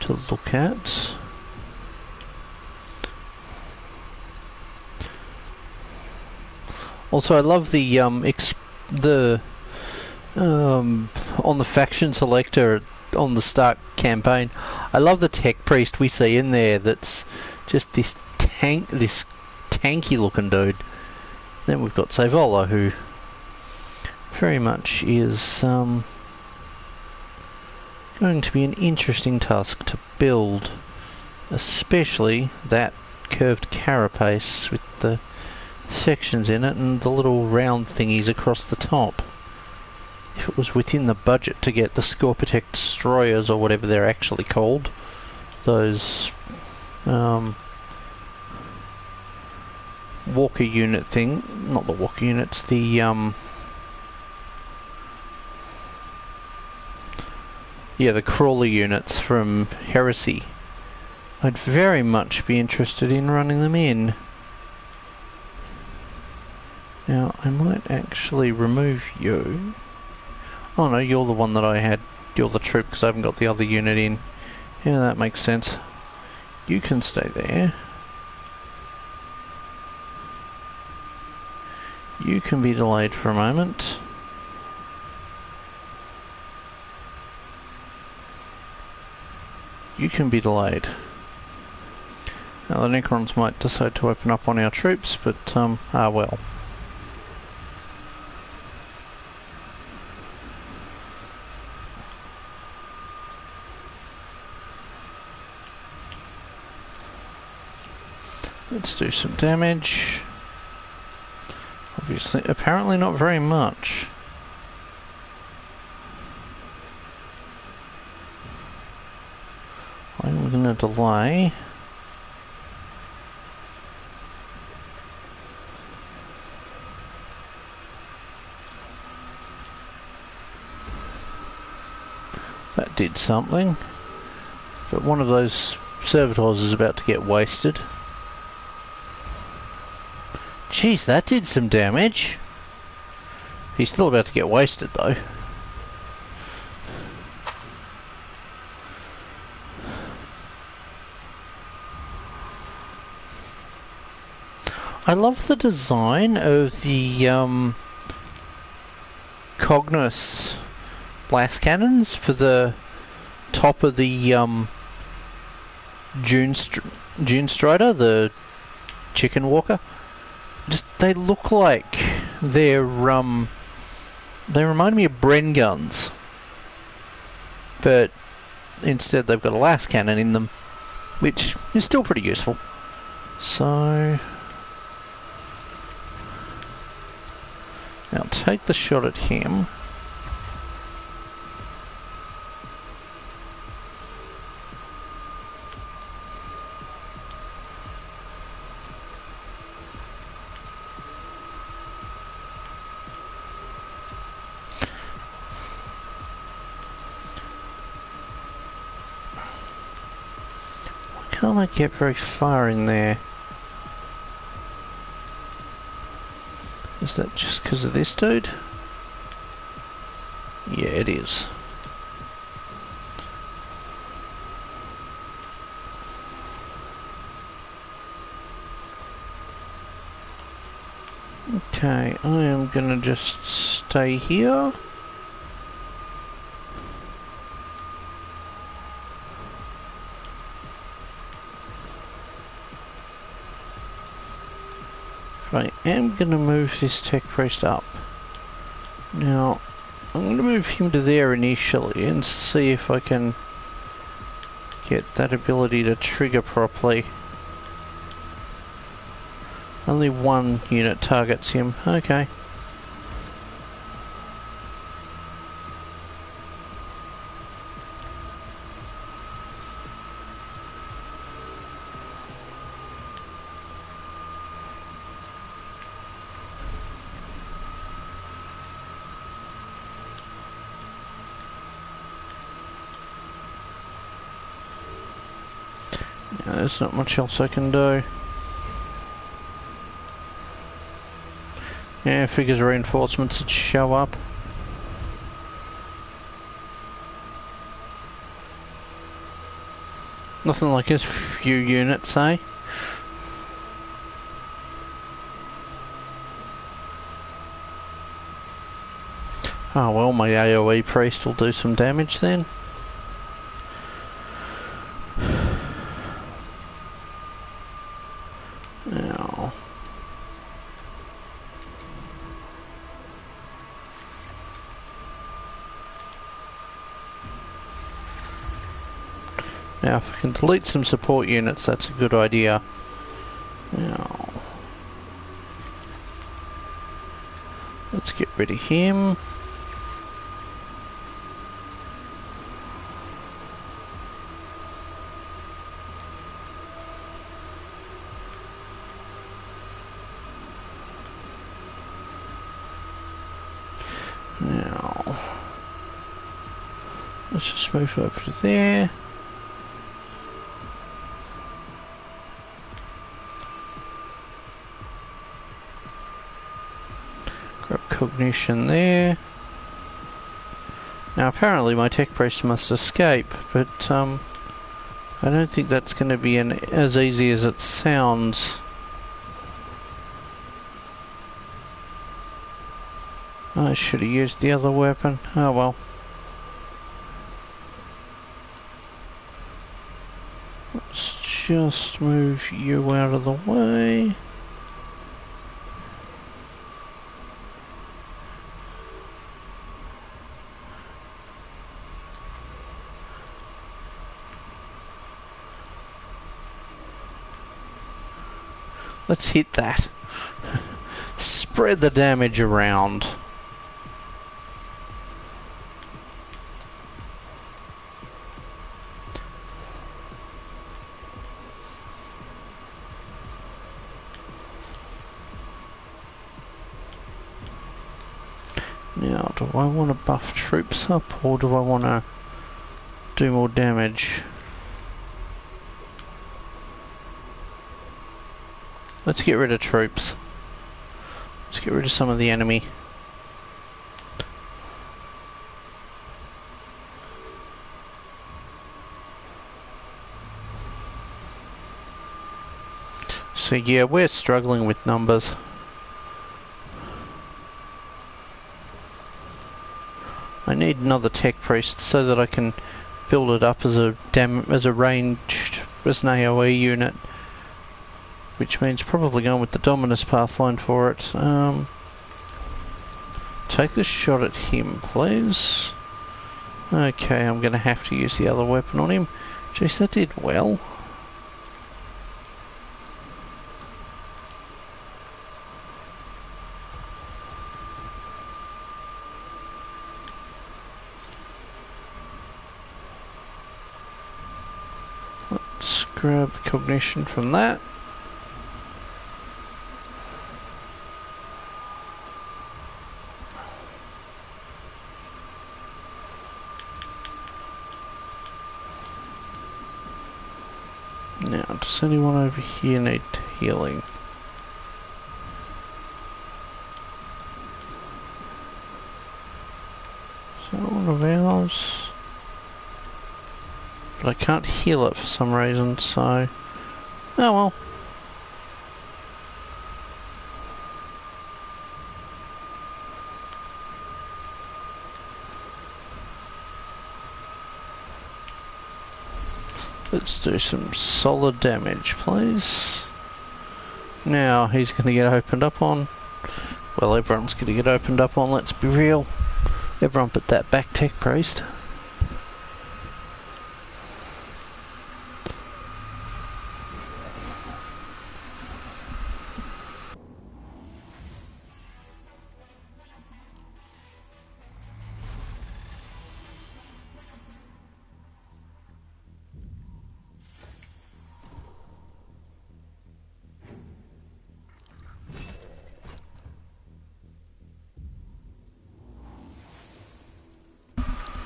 to look at. Also, I love the on the faction selector on the start campaign. I love the tech priest we see in there. That's just this tanky looking dude. Then we've got Savola, who very much is going to be an interesting task to build, especially that curved carapace with the sections in it and the little round thingies across the top. If it was within the budget to get the Scorpitech destroyers, or whatever they're actually called, those walker unit thing, not the walker units, the yeah, the crawler units from Heresy. I'd very much be interested in running them in. Now, I might actually remove you. Oh no, you're the one that I had. You're the troop, because I haven't got the other unit in. Yeah, that makes sense. You can stay there. You can be delayed for a moment. You can be delayed. Now the Necrons might decide to open up on our troops, but well. Let's do some damage. Obviously, apparently not very much. I'm going to delay. That did something. But one of those Servitors is about to get wasted. Jeez, that did some damage. He's still about to get wasted though. I love the design of the Cognos blast cannons for the top of the Dune Strider, the chicken walker. Just they look like they're they remind me of Bren guns, but instead they've got a las cannon in them, which is still pretty useful. So I'll take the shot at him. Why can't I get very far in there? Is that just because of this dude? Yeah, it is. Okay, I am gonna just stay here. I am going to move this tech priest up. Now, I'm going to move him to there initially and see if I can get that ability to trigger properly. Only one unit targets him. Okay. There's not much else I can do. Yeah, figures reinforcements would show up. Nothing like a few units, eh? Oh well, my AoE priest will do some damage then. Now, if I can delete some support units, that's a good idea. Now, let's get rid of him. Now, let's just move over to there. Cognition there. Now apparently my tech priest must escape, but I don't think that's going to be as easy as it sounds. I should have used the other weapon. Oh well. Let's just move you out of the way. Let's hit that. Spread the damage around. Now, do I want to buff troops up or do I want to do more damage? Let's get rid of troops. Let's get rid of some of the enemy. So yeah, we're struggling with numbers. I need another tech priest so that I can build it up as a ranged, as an AoE unit, which means probably going with the Dominus Pathline for it. Take this shot at him, please. Okay, I'm going to have to use the other weapon on him. Jeez, that did well. Let's grab the cognition from that. Now, does anyone over here need healing? Is that one of ours? But I can't heal it for some reason, so... Oh well. Let's do some solid damage, please. Now, he's going to get opened up on. Well, everyone's going to get opened up on, let's be real. Everyone but that back tech priest.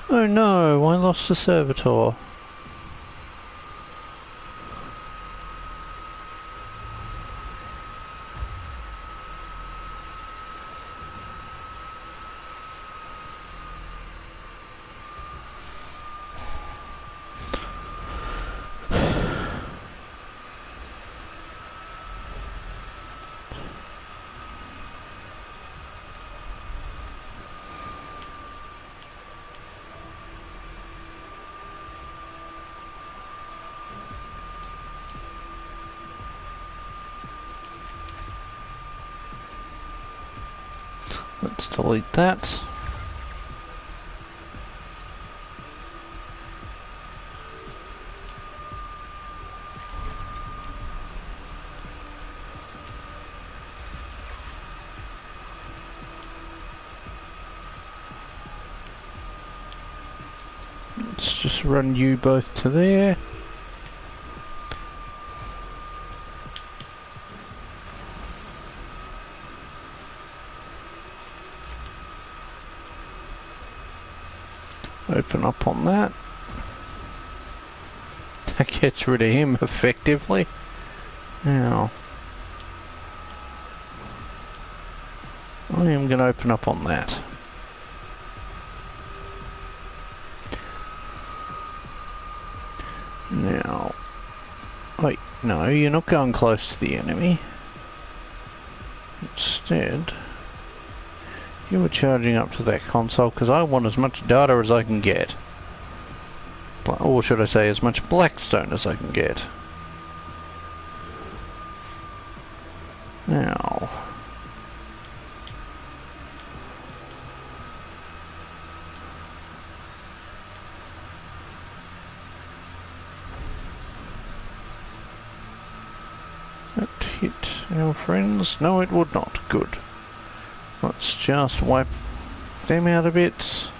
Oh no, I lost the servitor. Let's delete that. Let's just run you both to there. Open up on that. That gets rid of him effectively. Now, I am going to open up on that. Now, wait, no, you're not going close to the enemy. Instead, you were charging up to that console because I want as much data as I can get. Or should I say as much blackstone as I can get. Now, that hit our friends? No, it would not. Good. Let's just wipe them out a bit.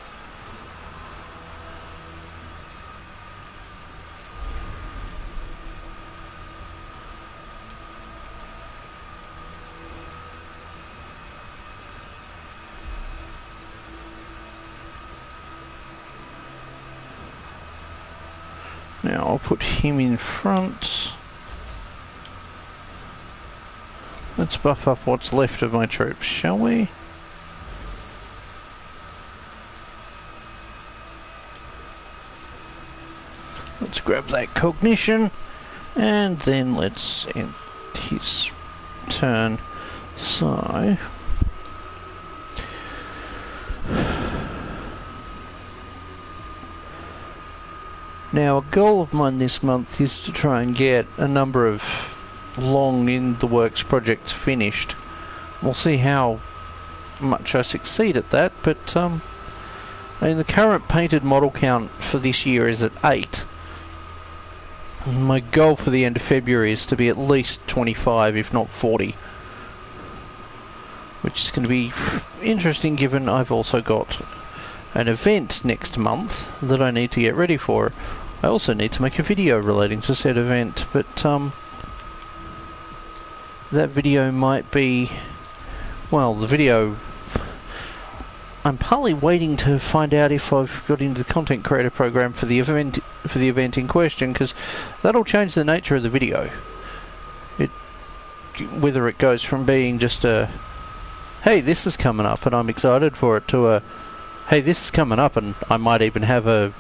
Now I'll put him in front. Let's buff up what's left of my troops, shall we? Let's grab that cognition, and then let's end his turn. So... Now, a goal of mine this month is to try and get a number of long in the works projects finished. We'll see how much I succeed at that, but I mean, the current painted model count for this year is at 8. My goal for the end of February is to be at least 25, if not 40. Which is going to be interesting given I've also got an event next month that I need to get ready for. I also need to make a video relating to said event, but that video might be... Well, the video... I'm partly waiting to find out if I've got into the content creator program for the event in question, because that'll change the nature of the video. Whether it goes from being just a hey, this is coming up and I'm excited for it, to a hey, this is coming up and I might even have a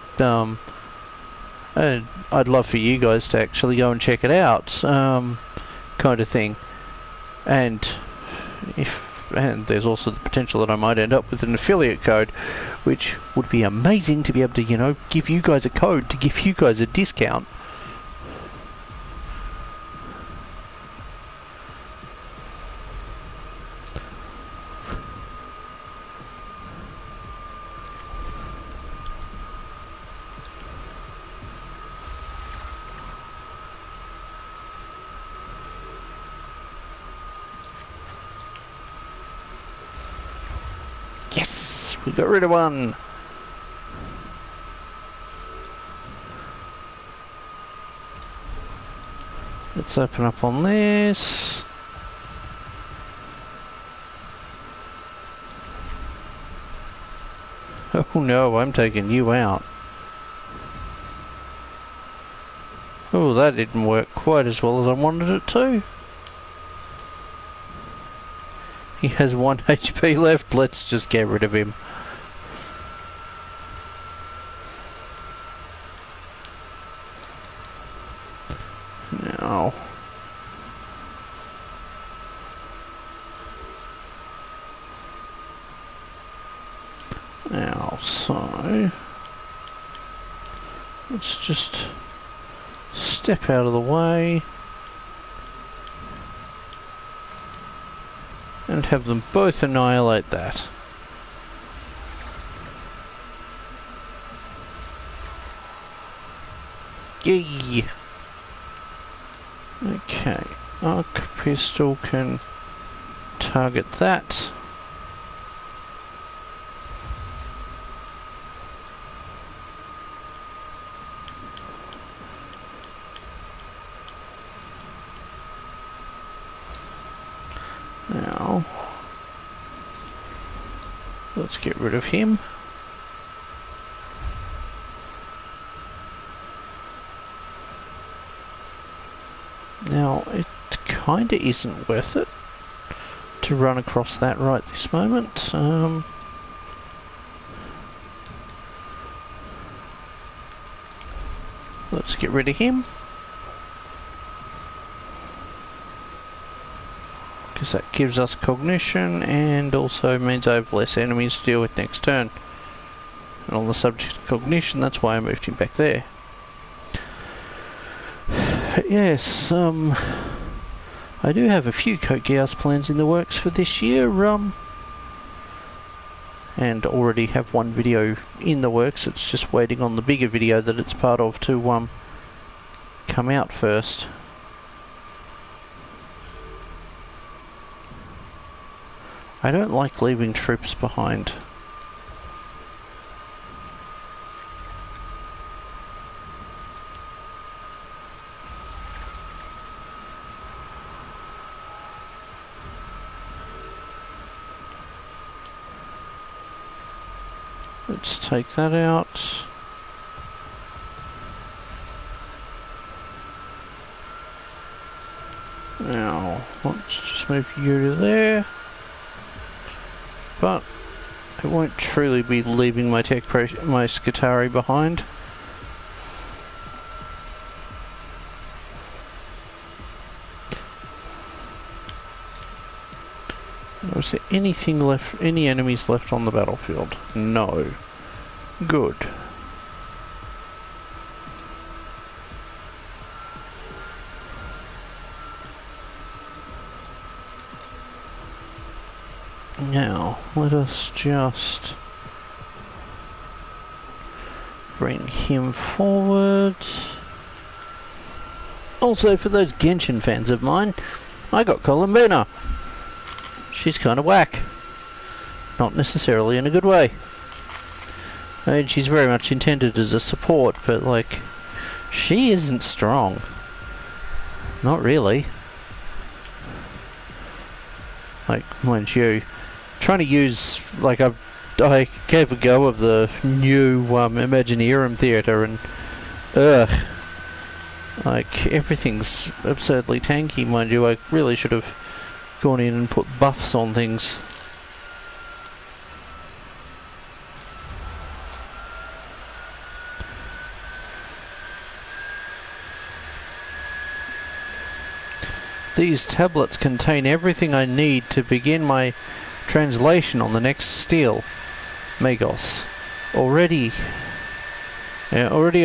I'd love for you guys to actually go and check it out kind of thing. And there's also the potential that I might end up with an affiliate code, which would be amazing to be able to, you know, give you guys a code to give you guys a discount. Yes, we got rid of one. Let's open up on this. Oh no, I'm taking you out. Oh, that didn't work quite as well as I wanted it to. He has 1 HP left, let's just get rid of him. Now... so... let's just step out of the way. And have them both annihilate that. Yay! Okay, arc pistol can target that. Now, let's get rid of him. Now, it kinda isn't worth it to run across that right this moment. Let's get rid of him. Because that gives us cognition and also means I have less enemies to deal with next turn. And on the subject of cognition, that's why I moved him back there. But yes, I do have a few Code Geass plans in the works for this year, and already have one video in the works. It's just waiting on the bigger video that it's part of to come out first. I don't like leaving troops behind. Let's take that out. Now, let's just move you to there. But it won't truly be leaving my my Skitari behind. Was there anything left, any enemies left on the battlefield? No. Good. Now, let us just bring him forward. Also, for those Genshin fans of mine, I got Columbina. She's kind of whack. Not necessarily in a good way. I mean, she's very much intended as a support, but, like, she isn't strong. Not really. Like, mind you, trying to use, like, I gave a go of the new Imagineering Theatre, and, ugh. Like, everything's absurdly tanky, mind you. I really should have gone in and put buffs on things. These tablets contain everything I need to begin my translation on the next stele, Magos. Already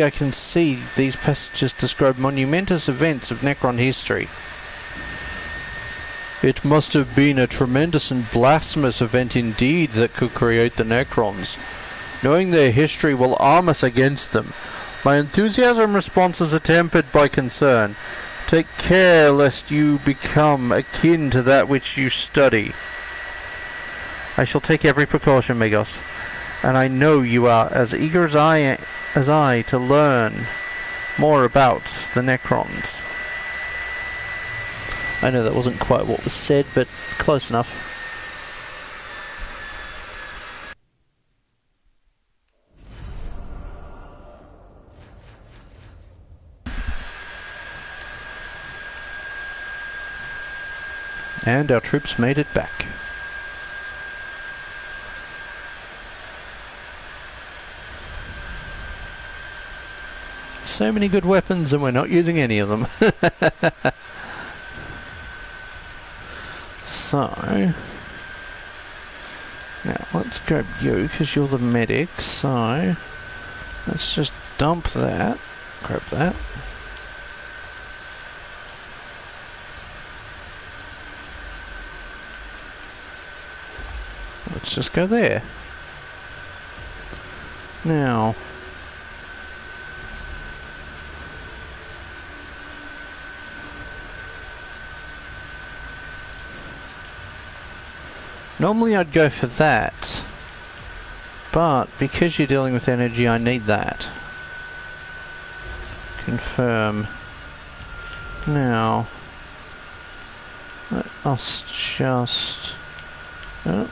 I can see these passages describe monumentous events of Necron history. It must have been a tremendous and blasphemous event indeed that could create the Necrons. Knowing their history will arm us against them. My enthusiasm responses are tempered by concern. Take care lest you become akin to that which you study. I shall take every precaution, Magos, and I know you are as eager as I to learn more about the Necrons. I know that wasn't quite what was said, but close enough. And our troops made it back. So many good weapons and we're not using any of them. So, now let's grab you because you're the medic, so let's just dump that, grab that. Let's just go there. Now, normally I'd go for that, but because you're dealing with energy, I need that. Confirm. Now, let us just... Oh.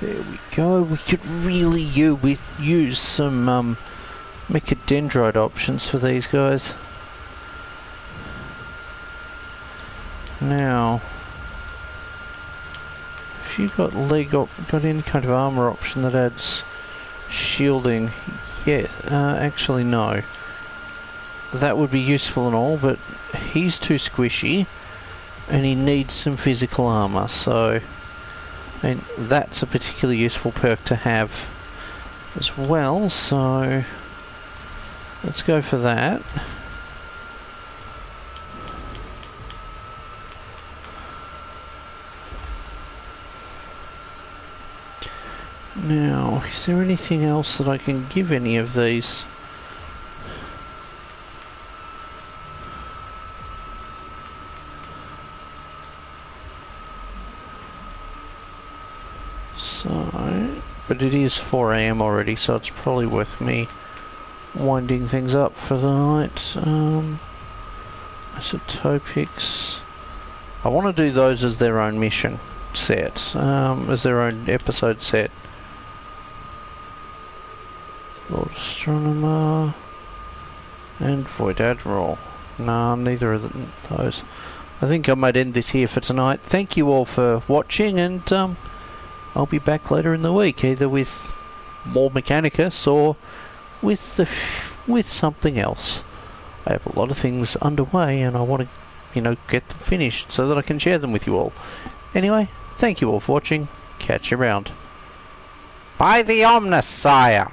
There we go. We could really use some mechadendrite options for these guys. Now, if you got got any kind of armor option that adds shielding, yeah, actually no. That would be useful and all, but he's too squishy, and he needs some physical armor. So, I mean, that's a particularly useful perk to have as well. So, let's go for that. Now, is there anything else that I can give any of these? So, but it is 4 AM already, so it's probably worth me winding things up for the night. Isotopics. I want to do those as their own mission set, as their own episode set. Lord Astronomer and Void Admiral. No, neither of those. I think I might end this here for tonight. Thank you all for watching, and I'll be back later in the week, either with more Mechanicus or with something else. I have a lot of things underway, and I want to, get them finished so that I can share them with you all. Anyway, thank you all for watching. Catch you around. By the Omnis, sire!